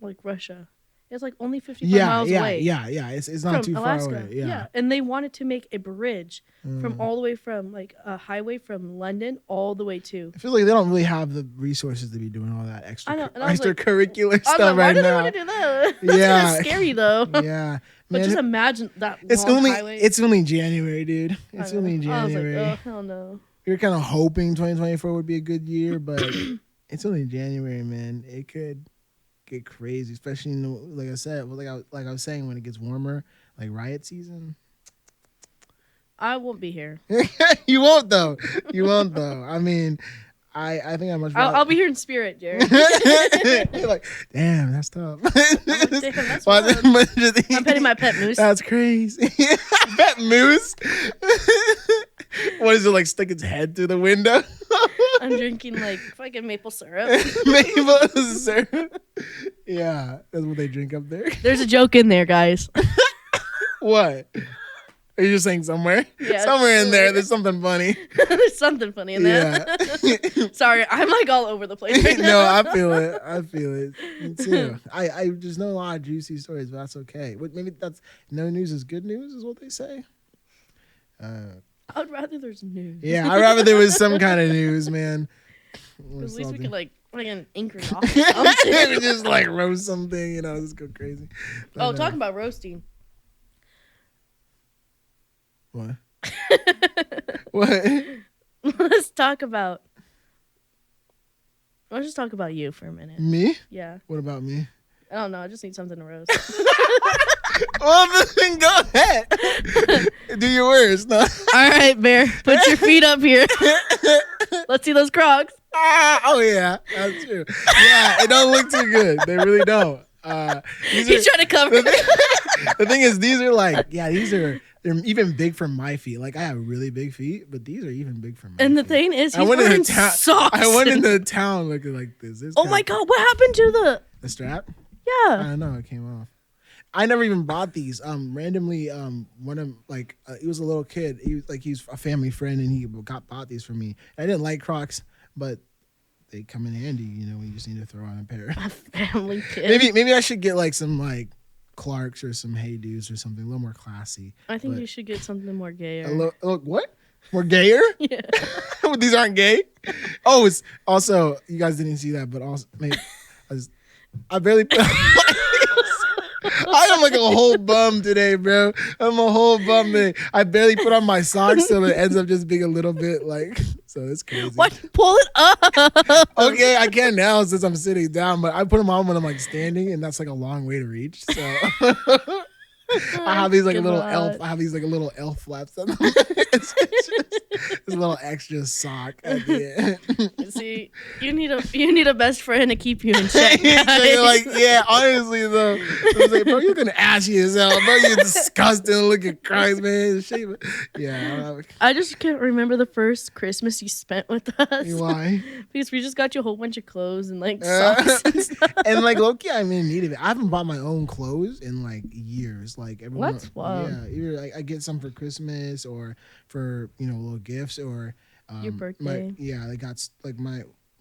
like Russia. It's like only 55 miles away. Yeah. It's not too Alaska. far away. Yeah. And they wanted to make a bridge from all the way from like a highway from London all the way to. I feel like they don't really have the resources to be doing all that extracurricular like, stuff right now. Why do they want to do that? That's Yeah. kind of scary though. Yeah. But Man, just imagine that it's long only highway. it's only January, dude. It's only January. I was like, oh hell no. We were kind of hoping 2024 would be a good year, but it's only January, man. It could get crazy, especially like I said, like I was saying, when it gets warmer, like riot season. I won't be here. You won't though. I mean, I think I must. I'll be here in spirit, Jared. You're like, damn, that's tough. Damn, that's I'm petting my pet moose. That's crazy. Pet moose. What is it, like stick its head through the window? I'm drinking like fucking maple syrup. Maple syrup. Yeah, that's what they drink up there. There's a joke in there, guys. What? Are you just saying somewhere? Yeah, somewhere in there, there's something funny. There's something funny in there. Yeah. Sorry, I'm like all over the place right now. No, I feel it. Me too. I just know a lot of juicy stories, but that's okay. Maybe that's no news is good news, is what they say. I would rather there's news. Yeah, I'd rather there was some kind of news, man. At least we could like anchor it off or something. Just like roast something, just go crazy. But, talking about roasting. What? What? Let's just talk about you for a minute. Me? Yeah. What about me? I don't know. I just need something to roast. Well, then go ahead. Do your worst. No. All right, Bear. Put your feet up here. Let's see those Crocs. Oh, yeah. That's true. Yeah, it don't look too good. They really don't. He's trying to cover it. The thing is, they're even big for my feet. Like, I have really big feet, but these are even big for my feet. And the thing is, he's wearing socks. I went into town looking like this. Oh my God, what happened to the strap? Yeah. I don't know. It came off. I never even bought these. Randomly, one of he was a little kid. He's a family friend, and he bought these for me. I didn't like Crocs, but they come in handy. When you just need to throw on a pair. A family kid. Maybe I should get like some Clarks or some Hey Dudes or something a little more classy. I think you should get something more gayer. What? More gayer? Yeah. These aren't gay. Oh, it's also, you guys didn't see that, but also I barely put. I am like a whole bum today, bro. I'm a whole bum today. I barely put on my socks, so it ends up just being a little bit so it's crazy. Why pull it up? Okay, I can now since I'm sitting down, but I put them on when I'm standing, and that's like a long way to reach. So I have these like God. little elf. I have these like little elf flaps on them. It's just this little extra sock at the end. See, you need a best friend to keep you in check. You're like, yeah, honestly though, I was like, bro, you're gonna ask yourself, bro. You're disgusting looking Christ, man. Shame it. Yeah. I just can't remember the first Christmas you spent with us. Why? Because we just got you a whole bunch of clothes and like socks and stuff. And like low-key, I'm in need of it. I haven't bought my own clothes in like years. Like everyone, What's wild? Yeah, either like I get some for Christmas or for little gifts or Your birthday. They got like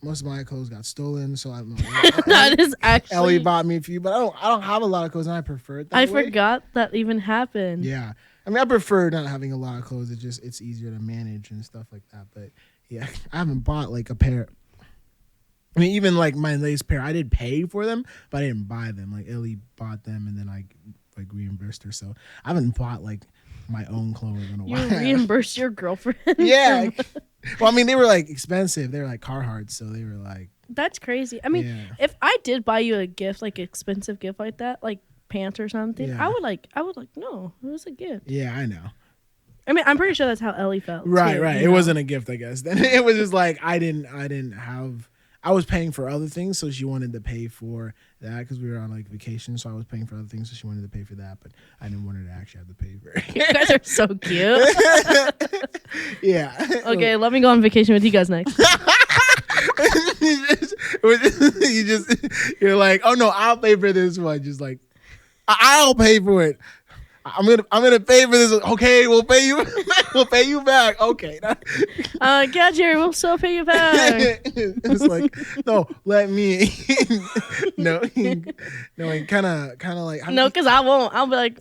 most of my clothes got stolen, so I don't know. That is actually. Ellie bought me a few, but I don't have a lot of clothes, and I prefer it that I way. forgot that even happened. Yeah, I mean, I prefer not having a lot of clothes. It's easier to manage and stuff like that. But yeah, I haven't bought like a pair. I mean, even like my latest pair, I did pay for them, but I didn't buy them. Like Ellie bought them, and then I like reimbursed her. So I haven't bought like my own clothes in a You while. reimbursed your girlfriend. Yeah. Well, I mean, they were like expensive. They were like Carhartt, so they were like. That's crazy. I mean, Yeah. if I did buy you a gift, like expensive gift like that, like pants or something, Yeah. I would like, no, it was a gift. Yeah, I know. I mean, I'm pretty sure that's how Ellie felt. Right, too, right. you It know? wasn't a gift, I guess. Then it was just like I didn't have. I was paying for other things, so she wanted to pay for that because we were on like vacation. So I was paying for other things, so she wanted to pay for that, but I didn't want her to actually have to pay for it. You guys are so cute. Yeah. Okay, let me go on vacation with you guys next. You're like, oh no, I'll pay for this one. Just like, I'll pay for it. I'm gonna pay for this. Okay, we'll pay you. We'll pay you back. Okay. Yeah, Jerry, we'll still pay you back. It's like, no, let me. No, kind of like. No, because I won't. I'll be like,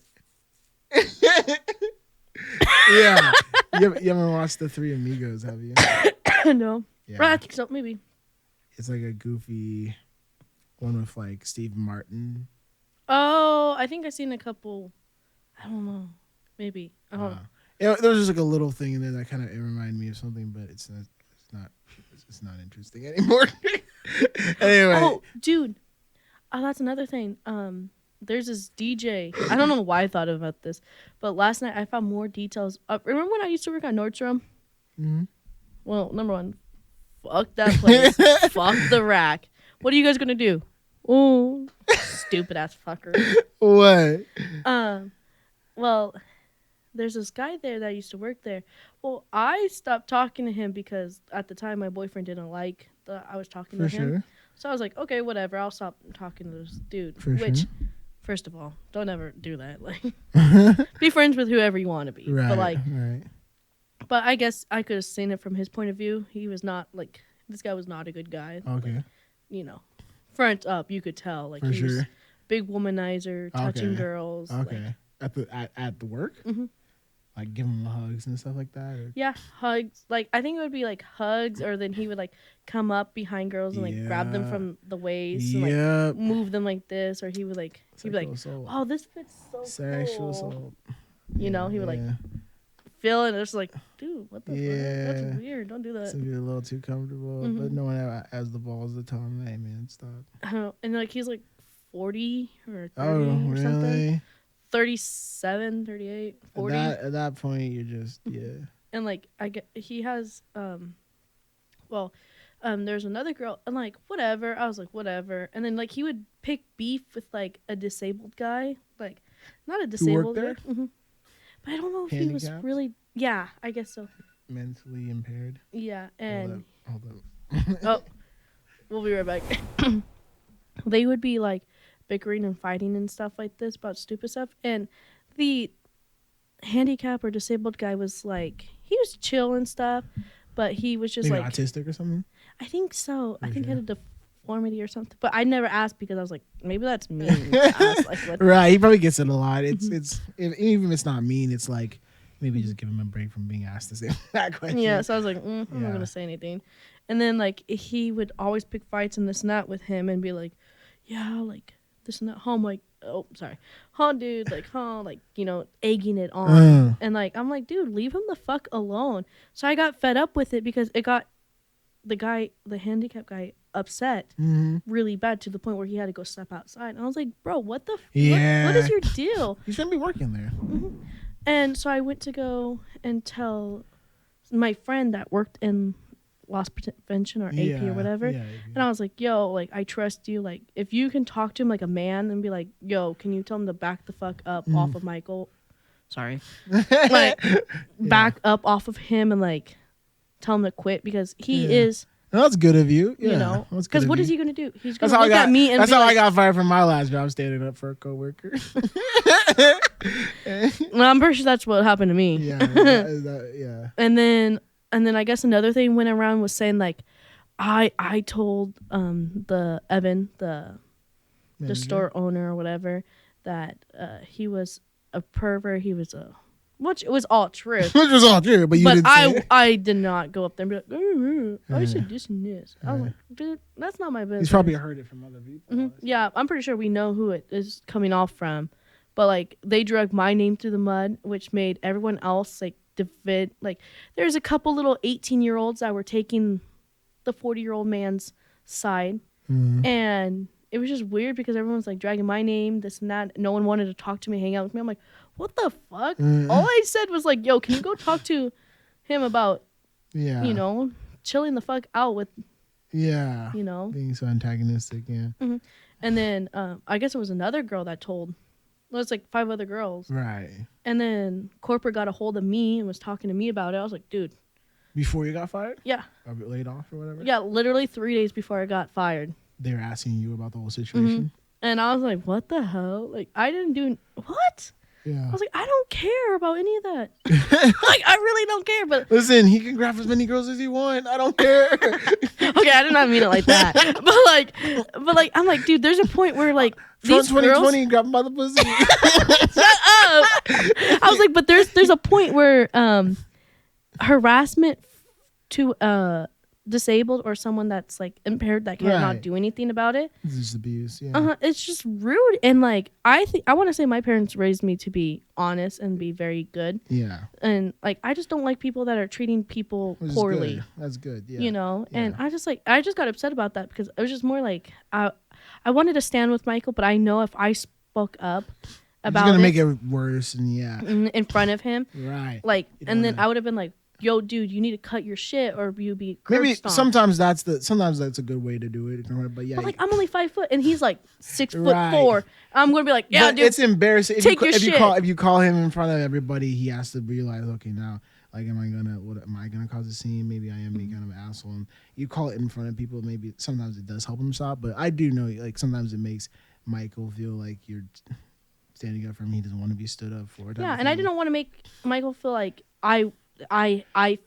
Yeah. You haven't watched The Three Amigos, have you? no. Yeah. Right, I think so, maybe. It's like a goofy one with like Steve Martin. Oh, I think I've seen a couple. I don't know. Maybe. I don't know. Yeah, there was just like a little thing in there that kind of reminded me of something, but it's not interesting anymore. Anyway. Oh, dude. Oh, that's another thing. There's this DJ. I don't know why I thought about this, but last night I found more details. Remember when I used to work at Nordstrom? Mm-hmm. Well, number one, fuck that place. Fuck the rack. What are you guys gonna do? Oh, stupid ass fucker. What? Well, there's this guy there that used to work there. Well, I stopped talking to him because at the time my boyfriend didn't like that I was talking to him. Sure. So I was like, okay, whatever. I'll stop talking to this dude. For Which, sure. first of all, don't ever do that. Like, be friends with whoever you want to be. Right. But like, right. but I guess I could have seen it from his point of view. He was not like this guy was not a good guy. Okay. Like, you know, front up, you could tell. Like For he was sure. big womanizer, touching Okay. girls. Okay. At the work? Mm-hmm. Like give him hugs and stuff like that? Or? Yeah, hugs. Like I think it would be like hugs, or then he would like come up behind girls and like grab them Yeah. from the waist and Yep. like move them like this, or he would like he'd be like, Sexual assault. "Oh, this fits so Sexual cool." assault. You know, he would like Yeah. feel it. And it's like, dude, what the fuck? Yeah. That's weird. Don't do that. Some get a little too comfortable, Mhm. but no one has the balls to tell him, hey man, stop. I don't know. And like he's like 40 or 30 Oh, or something. really? 37, 38, 40. At that point, you're just And like he has there's another girl and like whatever. I was like whatever. And then like he would pick beef with like a disabled guy, like not a disabled guy. there? Mm-hmm. But I don't know if he was Handicapped? really. Yeah, I guess so. mentally impaired. Yeah, and Hold up. oh, we'll be right back. They would be like bickering and fighting and stuff like this about stupid stuff, and the handicap or disabled guy was like he was chill and stuff, but he was just Maybe like autistic or something. I think so. I For think he sure. had a deformity or something, but I never asked because I was like maybe that's mean to ask. Like, what? Right, he probably gets it a lot. Mm-hmm. Even if it's not mean, it's like maybe just give him a break from being asked the same that question. Yeah, so I was like, I'm not Yeah. gonna say anything. And then like he would always pick fights and this and that with him and be like, yeah, like this and that. I'm like, oh, sorry, dude, like, like you know, egging it on. And like I'm like, dude, leave him the fuck alone. So I got fed up with it because it got the handicapped guy upset really bad to the point where he had to go step outside. And I was like, bro, what the what is your deal? You shouldn't be working there. And so I went to go and tell my friend that worked in loss prevention or AP or whatever. And I was like, yo, like, I trust you. Like, if you can talk to him like a man and be like, yo, can you tell him to back the fuck up off of Michael? Sorry. Like, back up off of him and, like, tell him to quit because he is... No, that's good of you. Yeah, you know, because what is he going to do? He's going to look at me and that's be how like, I got fired from my last job, standing up for a coworker. Well, I'm pretty sure that's what happened to me. Yeah. And then I guess another thing went around was saying like, I told the Evan, the store owner or whatever, that he was a pervert. He was a... Which was all true. Which was all true, but you didn't say it. I did not go up there and be like, I said this and this. I was like, dude, that's not my business. He's probably heard it from other people. Yeah, I'm pretty sure we know who it is coming off from. But, like, they dragged my name through the mud, which made everyone else, like, divide. Like, there's a couple little 18-year-olds that were taking the 40-year-old man's side. And it was just weird because everyone's, like, dragging my name, this and that. No one wanted to talk to me, hang out with me. I'm like, what the fuck? All I said was like, yo, can you go talk to him about, you know, chilling the fuck out with, you know, being so antagonistic, And then I guess it was another girl that told, it was like 5 other girls. Right. And then corporate got a hold of me and was talking to me about it. I was like, dude. Before you got fired? Yeah. Or laid off or whatever? Yeah, literally 3 days before I got fired. They were asking you about the whole situation? And I was like, what the hell? Like, I didn't do, what? Yeah. I was like, I don't care about any of that. Like, I really don't care. But listen, he can grab as many girls as he wants. I don't care. Okay, I did not mean it like that. But like, I'm like, dude, there's a point where like From these 2020, girls... grab him by the pussy. Shut up. I was like, but there's a point where harassment to disabled or someone that's like impaired that cannot do anything about it. It's just abuse, yeah. It's just rude. And like I want to say my parents raised me to be honest and be very good. Yeah. And like I just don't like people that are treating people poorly. Good. That's good. Yeah. You know? Yeah. And I just got upset about that because it was just more like I wanted to stand with Michael, but I know if I spoke up about it's gonna make it worse and in front of him. Right. Like and then I would have been like, yo, dude, you need to cut your shit or you be maybe stomped. sometimes that's a good way to do it. But yeah, but like I'm only 5 foot and he's like 6'4". I'm gonna be like, yeah, but dude, it's embarrassing. If you call him in front of everybody, he has to realize, okay, now like am I gonna cause a scene? Maybe I am being kind of an asshole. And you call it in front of people, maybe sometimes it does help him stop. But I do know like sometimes it makes Michael feel like you're standing up for him. He doesn't want to be stood up for. Yeah, and I didn't want to make Michael feel like I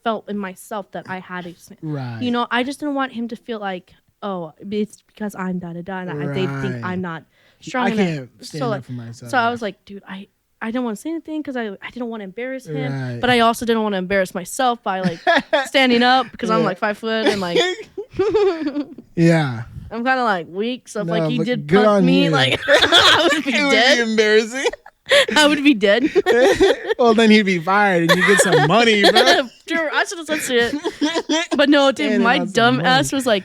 felt in myself that I had to stand. Right. You know, I just didn't want him to feel like, oh, it's because I'm da-da-da and they think I'm not strong enough. I can't stand up for myself. So I was like, dude, I didn't want to say anything because I didn't want to embarrass him. But I also didn't want to embarrass myself by like standing up because I'm like 5 foot and like yeah. I'm kind of like weak. So if like he did punk me, like I would be dead. It would be embarrassing. I would be dead. Well, then he'd be fired and you get some money, bro. Sure, I should have said shit. But no, dude, my dumb ass was like,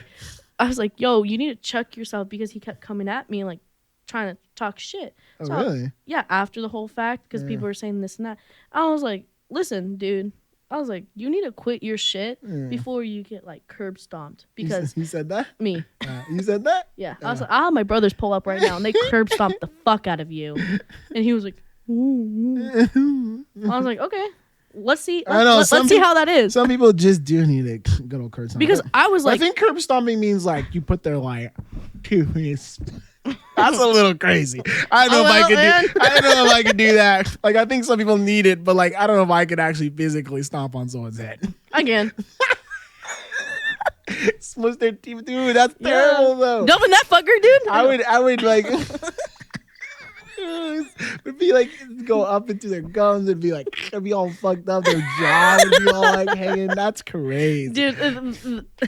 I was like, yo, you need to check yourself because he kept coming at me like trying to talk shit. Oh, really? Yeah, after the whole fact because people were saying this and that. I was like, listen, dude. I was like, you need to quit your shit before you get like curb stomped. Because you said that? Me. You said that? Yeah. I was like, I'll have my brothers pull up right now and they curb stomp the fuck out of you. And he was like, I was like, okay, let's see. Let's see how that is. Some people just do need a good old curb stomp. Because I was like, I think curb stomping means like you put their like toothpaste. That's a little crazy. I don't know if I could do that. Like I think some people need it, but like I don't know if I could actually physically stomp on someone's head. Again. Smush their teeth, dude. That's terrible though. Dumping that fucker, dude. I would like. It'd be like go up into their gums. It'd be like it'd be all fucked up. Their jaw would be all like hanging. That's crazy, dude.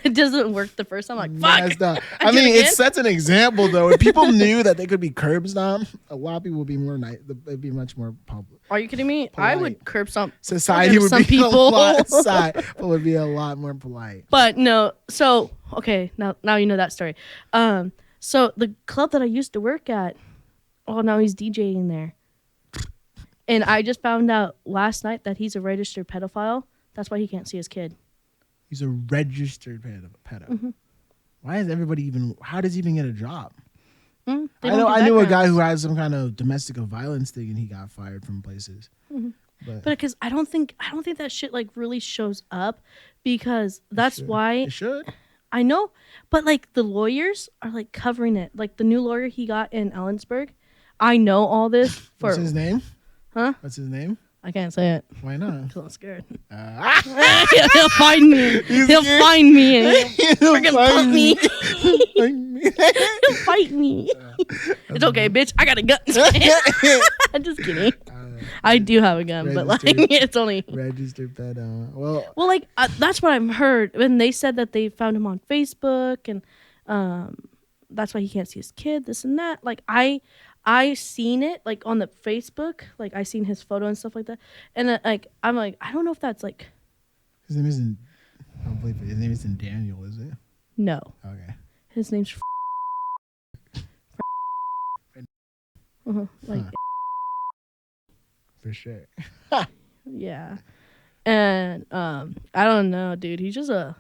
It doesn't work the first time. I'm like, fuck. I mean, it sets an example though. If people knew that they could be curb stomped, a lot of people would be more nice. It'd be much more public. Are you kidding me? Polite. I would curb stomp. Society would some be people. would be a lot more polite. But no, so okay, now you know that story. So the club that I used to work at, now he's DJing there. And I just found out last night that he's a registered pedophile. That's why he can't see his kid. He's a registered pedo. Mm-hmm. Why is everybody even? How does he even get a job? I knew a guy who had some kind of domestic violence thing, and he got fired from places. Mm-hmm. But because I don't think that shit like really shows up, because that's why it should. I know, but like the lawyers are like covering it. Like the new lawyer he got in Ellensburg, I know all this for. What's his name? Huh? What's his name? I can't say it. Why not? Because I'm scared. He'll find me. He'll find me. And he'll freaking pump me. He'll fight me. It's okay, bitch. I got a gun. I'm just kidding. I do have a gun, but like it's only registered pedo. Well, like that's what I've heard. And they said that they found him on Facebook, and that's why he can't see his kid. This and that. Like I seen it like on the Facebook, like I seen his photo and stuff like that, and like I'm like I don't know if that's like his name isn't. I don't believe it. His name isn't Daniel, is it? No. Okay. His name's like for sure. Yeah, and I don't know, dude. He's just a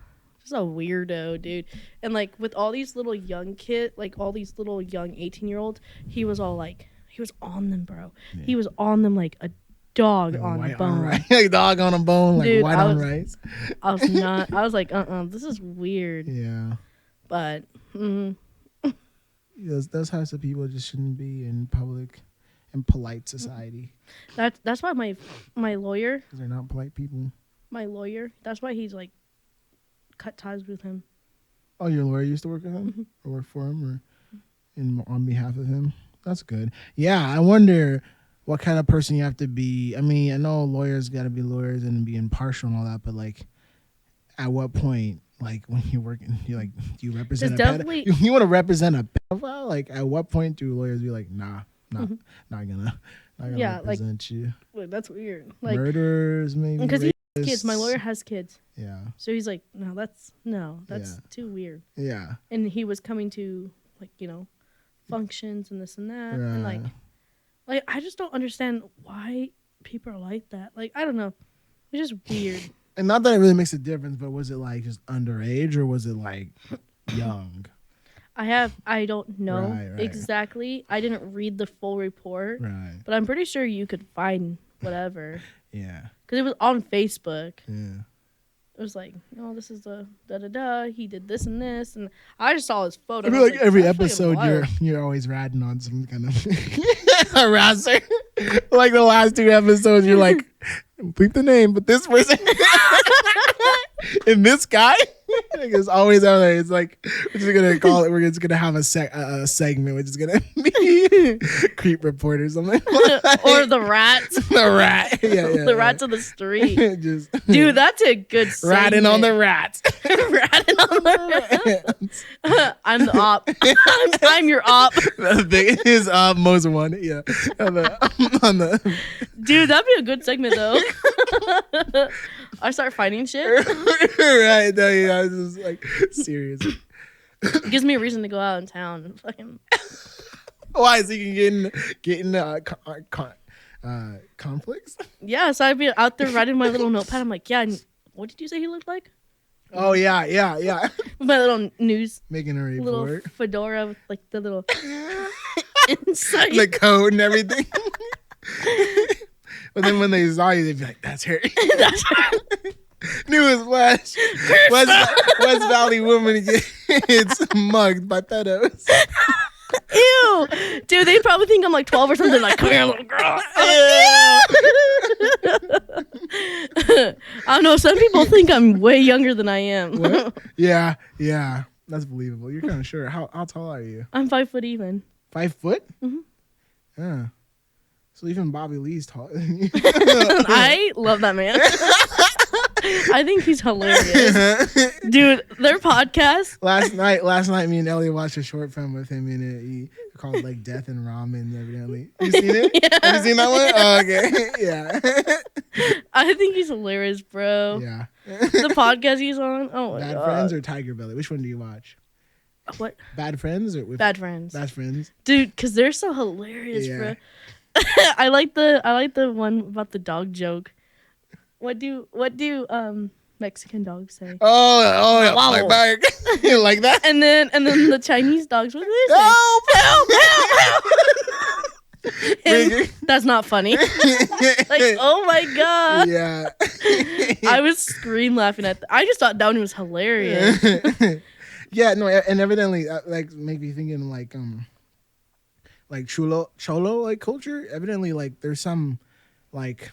weirdo, dude. And like with all these little young kids, like all these little young 18-year-olds, he was all like, he was on them, bro. Yeah. He was on them like a dog on a bone. Like dog on a bone, like dude, white on rice. I was not. I was like, this is weird. Yeah. But those types of people just shouldn't be in public and polite society. That's why my lawyer. Because they're not polite people. My lawyer. That's why he's like cut ties with him. Oh, your lawyer used to work with him, or work for him, or on behalf of him. That's good. Yeah, I wonder what kind of person you have to be. I mean, I know lawyers got to be lawyers and be impartial and all that, but like, at what point, like when you're working, you like, do you represent you want to represent a pedophile? Like, at what point do lawyers be like, not gonna represent you? Wait, that's weird. Like murderers, maybe. Because he has kids. My lawyer has kids. Yeah. So he's like, that's too weird. Yeah. And he was coming to like, functions and this and that. Right. And like I just don't understand why people are like that. Like, I don't know. It's just weird. And not that it really makes a difference, but was it like just underage or was it like young? I don't know exactly. I didn't read the full report. Right. But I'm pretty sure you could find whatever. Yeah. Because it was on Facebook. Yeah. It was like, this is the da-da-da. He did this and this. And I just saw his photo. I feel like every episode you're always ratting on some kind of harasser. Like the last 2 episodes, you're like, bleep the name, but this person and this guy is always out there. It's like, we're just gonna call it. We're just gonna have a segment, which is gonna be creep report or something, or the rats. The rat, yeah, the rats of the street. Dude, that's a good segment. Ratting on the rats. Ratting on the rats. I'm the op. I'm your op. His most wanted, yeah. On the Dude, that'd be a good segment though. I start fighting shit. Right, no, yeah, this is like serious. It gives me a reason to go out in town and fucking. Why is he getting conflicts? Yeah, so I'd be out there writing my little notepad. I'm like, yeah, what did you say he looked like? Oh yeah. With my little news, making a report, little fedora with like the little insight, the code and everything. But then when they saw you, they'd be like, "That's her." That's her. News flash: West Valley woman gets mugged by pedos. Ew, dude, they probably think I'm like 12 or something. Like, come here, little girl. Yeah. I don't know. Some people think I'm way younger than I am. What? Yeah, that's believable. You're kind of sure. How tall are you? I'm 5 foot even. 5 foot? Mm-hmm. Yeah. So even Bobby Lee's tall. I love that man. I think he's hilarious. Dude, their podcast. Last night, me and Ellie watched a short film with him in it. He called it, like Death and Ramen, evidently. Have you seen it? Yeah. Have you seen that one? Oh, okay. Yeah. I think he's hilarious, bro. Yeah. The podcast he's on. Oh my Bad god. Friends or Tiger Belly? Which one do you watch? What? Bad Friends or with Bad Friends. Bad Friends? Dude, because they're so hilarious, Yeah. bro. I like the one about the dog joke. What do Mexican dogs say? Oh, Wow. like bark. You like that? And then the Chinese dogs, what do they say? Help! And that's not funny. Like, oh my god. Yeah. I was scream laughing at I just thought Downey was hilarious. Yeah, no, and evidently like make me thinking like cholo like culture. Evidently, like there's some like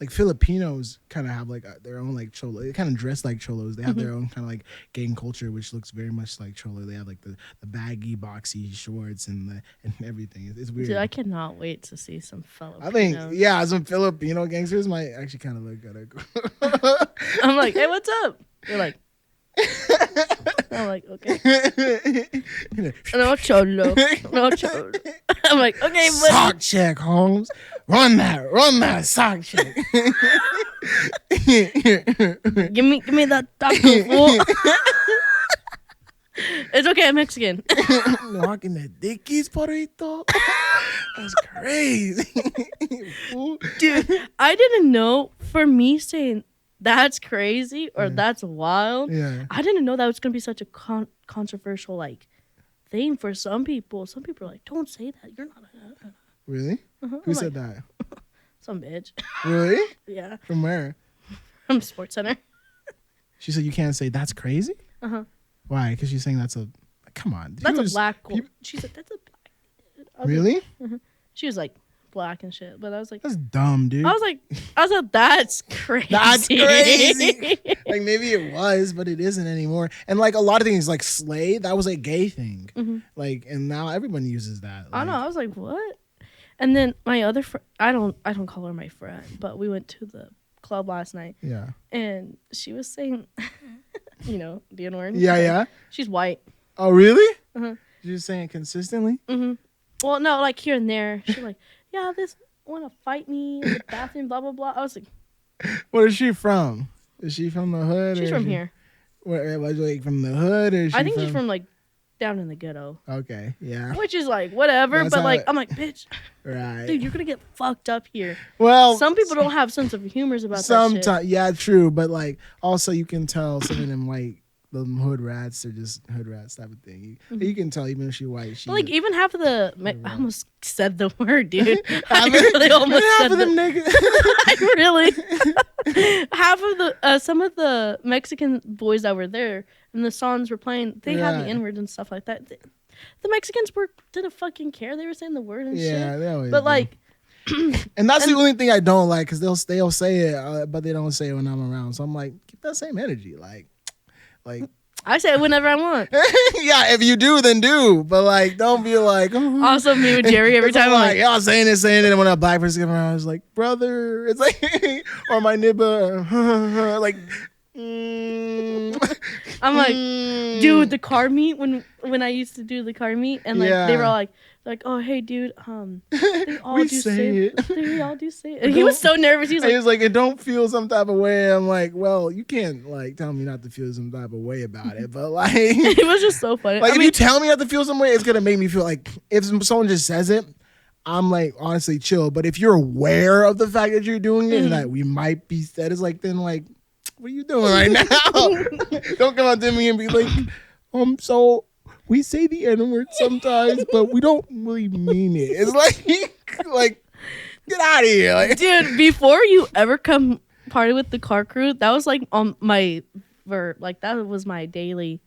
Filipinos kind of have like their own like cholo. They kind of dress like cholos. They have their own kind of like gang culture, which looks very much like cholo. They have like the baggy, boxy shorts and everything. It's weird. Dude, I cannot wait to see some fellow. I think some Filipino gangsters might actually kind of look good. I'm like, hey, what's up? They're like, I'm like, okay. No cholo. No cholo. I'm like, okay, buddy. Sock check, Holmes. Run that sock check. Give me that taco, fool. It's okay, I'm Mexican. Walking the Dickies, Porrito. That's crazy. Dude, I didn't know, for me saying that's crazy or that's wild, Yeah. I didn't know that was going to be such a controversial, like, thing for some people. Some people are like, don't say that. You're not a... Really? Who said that? Some bitch. Really? Yeah. From where? From Sports Center. She said you can't say that's crazy? Uh-huh. Why? Because she's saying that's a... Come on. That's a black... She said, that's a black... dude. Really? She was like, black and shit. But I was like... That's dumb, dude. I was like, that's crazy. That's crazy. Like, maybe it was, but it isn't anymore. And, like, a lot of things, like slay, that was a gay thing. Mm-hmm. Like, and now everyone uses that. I Like, know. I was like, what? And then my other friend, I don't call her my friend, but we went to the club last night. Yeah. And she was saying, you know, the N-word. Yeah, yeah. She's white. Oh, really? Uh-huh. You're just saying it consistently? Mm-hmm. Well, no, like here and there. She's like, yeah, this want to fight me in the bathroom, blah, blah, blah. I was like... Where is she from? Is she from the hood? She's from here. Where, like, from the hood? Or is she I think she's from, like, down in the ghetto. Okay, yeah. Which is, like, whatever. That's but, like, how- I'm like, bitch, Right. dude, you're going to get fucked up here. Well, Some people don't have sense of humor about that shit. sometimes, yeah, true. But, like, also you can tell some of them, like, the hood rats are just hood rats type of thing. You can tell even if she's white. But, like, even half of the... I almost said the word, dude. I Half really almost half said of them the... niggas. I really... half of the... some of the Mexican boys that were there and the songs were playing, they had the Yeah. N-word and stuff like that. The Mexicans didn't fucking care. They were saying the word and Yeah, shit. they always But, do. like... And that's the only thing I don't like, because they'll say it, but they don't say it when I'm around. So I'm like, keep that same energy, like. I say it whenever I want. Yeah, if you do, then do. But like, don't be like. Also, me with Jerry every time I'm like, y'all saying it, and when a black person comes around, it's like, brother, it's like, or my neighbor, like. I'm like, dude, the car meet when I used to do the car meet, and like they were all like, oh hey dude, they all We do say it. They all do say it. And he was so nervous. He was And he like, was like, and don't feel some type of way. I'm like, well, you can't like tell me not to feel some type of way about it, but like, it was just so funny. like I if mean, you tell me not to feel some way, it's gonna make me feel like if someone just says it, I'm like honestly chill. But if you're aware of the fact that you're doing it and that we might be said, it's like then like, what are you doing right now? Don't come up to me and be like, so we say the N-word sometimes, but we don't really mean it. It's like get out of here. Like, dude, before you ever come party with the car crew, that was like on my verb. Like that was my daily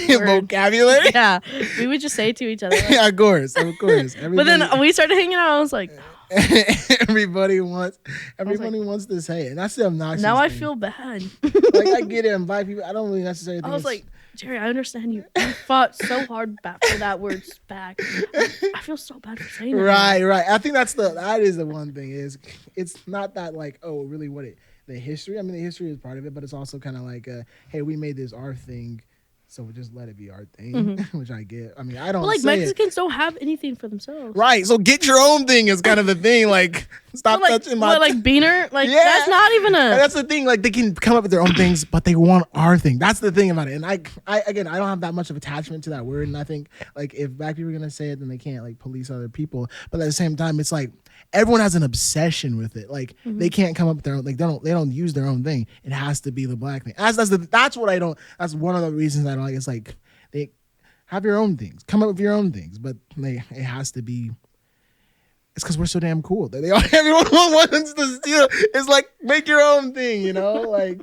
word. vocabulary. Yeah, we would just say it to each other. Like, Yeah, of course. but then we started hanging out. I was like, everybody wants wants to say it. And that's the obnoxious now I thing. feel bad. Like I get it, invite people. I don't really necessarily think I was it's like, Jerry, I understand you. You fought so hard for that word back. I feel so bad for saying it. Right. I think that is the one thing is it's not that like, oh, really the history. I mean, the history is part of it, but it's also kind of like, hey, we made this our thing. So we just let it be our thing, which I get. I mean, I don't. But like say Mexicans don't have anything for themselves, right? So get your own thing is kind of the thing. Like, stop touching my. Like Beaner, like that's not even a. And that's the thing. Like they can come up with their own things, but they want our thing. That's the thing about it. And I again, I don't have that much of attachment to that word. And I think like if black people are gonna say it, then they can't like police other people. But at the same time, it's like everyone has an obsession with it. Like they can't come up with their own. Like they don't use their own thing. It has to be the black thing. That's what I don't. That's one of the reasons I don't like. It's like they have your own things. Come up with your own things, but it has to be. It's because we're so damn cool. Everyone wants to steal. It's like make your own thing, you know. Like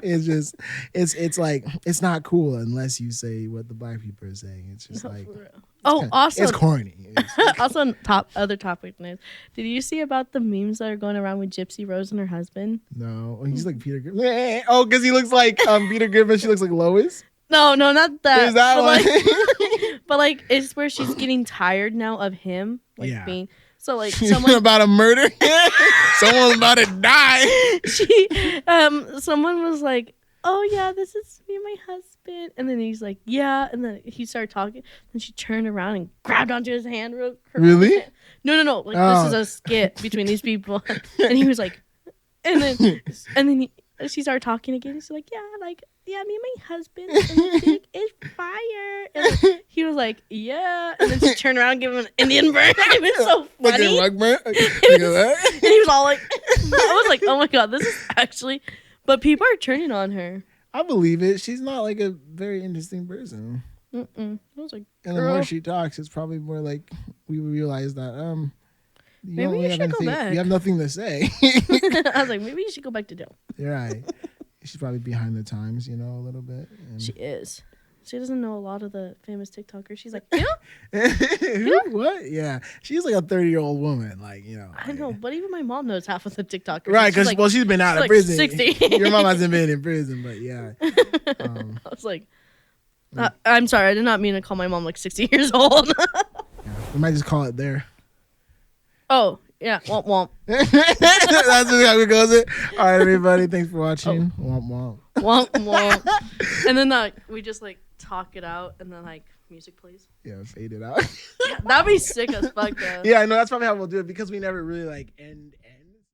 it's just it's like it's not cool unless you say what the black people are saying. It's just like also it's corny. Also, other topic news. Did you see about the memes that are going around with Gypsy Rose and her husband? No, he's like Peter Griffin. Oh, because he looks like Peter Griffin. She looks like Lois. No, not that. Is that one? But like, it's where she's getting tired now of him, like being. So like She's someone about a murder. Someone's about to die. Someone was like, "Oh yeah, this is me and my husband," and then he's like, "Yeah," and then he started talking. Then she turned around and grabbed onto his hand. Really? No. Like this is a skit between these people, and he was like, and then she started talking again. She's like, yeah, me and my husband, and it's fire. And he was like, yeah. And then she turned around and gave him an Indian burn. It was so funny. And he was all like, I was like, oh my God, this is actually. But people are turning on her. I believe it. She's not like a very interesting person. I was like, and the more she talks, it's probably more like we realize that maybe you should go back. You have nothing to say. I was like, maybe you should go back to jail. You're right. She's probably behind the times, you know, a little bit. And she is. She doesn't know a lot of the famous TikTokers. She's like, Who? What? Yeah. She's like a 30-year-old woman. Like, you know. I know, but even my mom knows half of the TikTokers. Right, because, she's been out of prison. 60. Your mom hasn't been in prison, but yeah. I was like, I'm sorry. I did not mean to call my mom like 60 years old. Yeah, we might just call it there. Oh, yeah. Womp womp. That's just how it goes. All right, everybody. Thanks for watching. Womp womp. Womp womp. And then we just like talk it out and then like music plays. Yeah, fade it out. Yeah, that'd be sick as fuck though. Yeah, I know. That's probably how we'll do it because we never really like end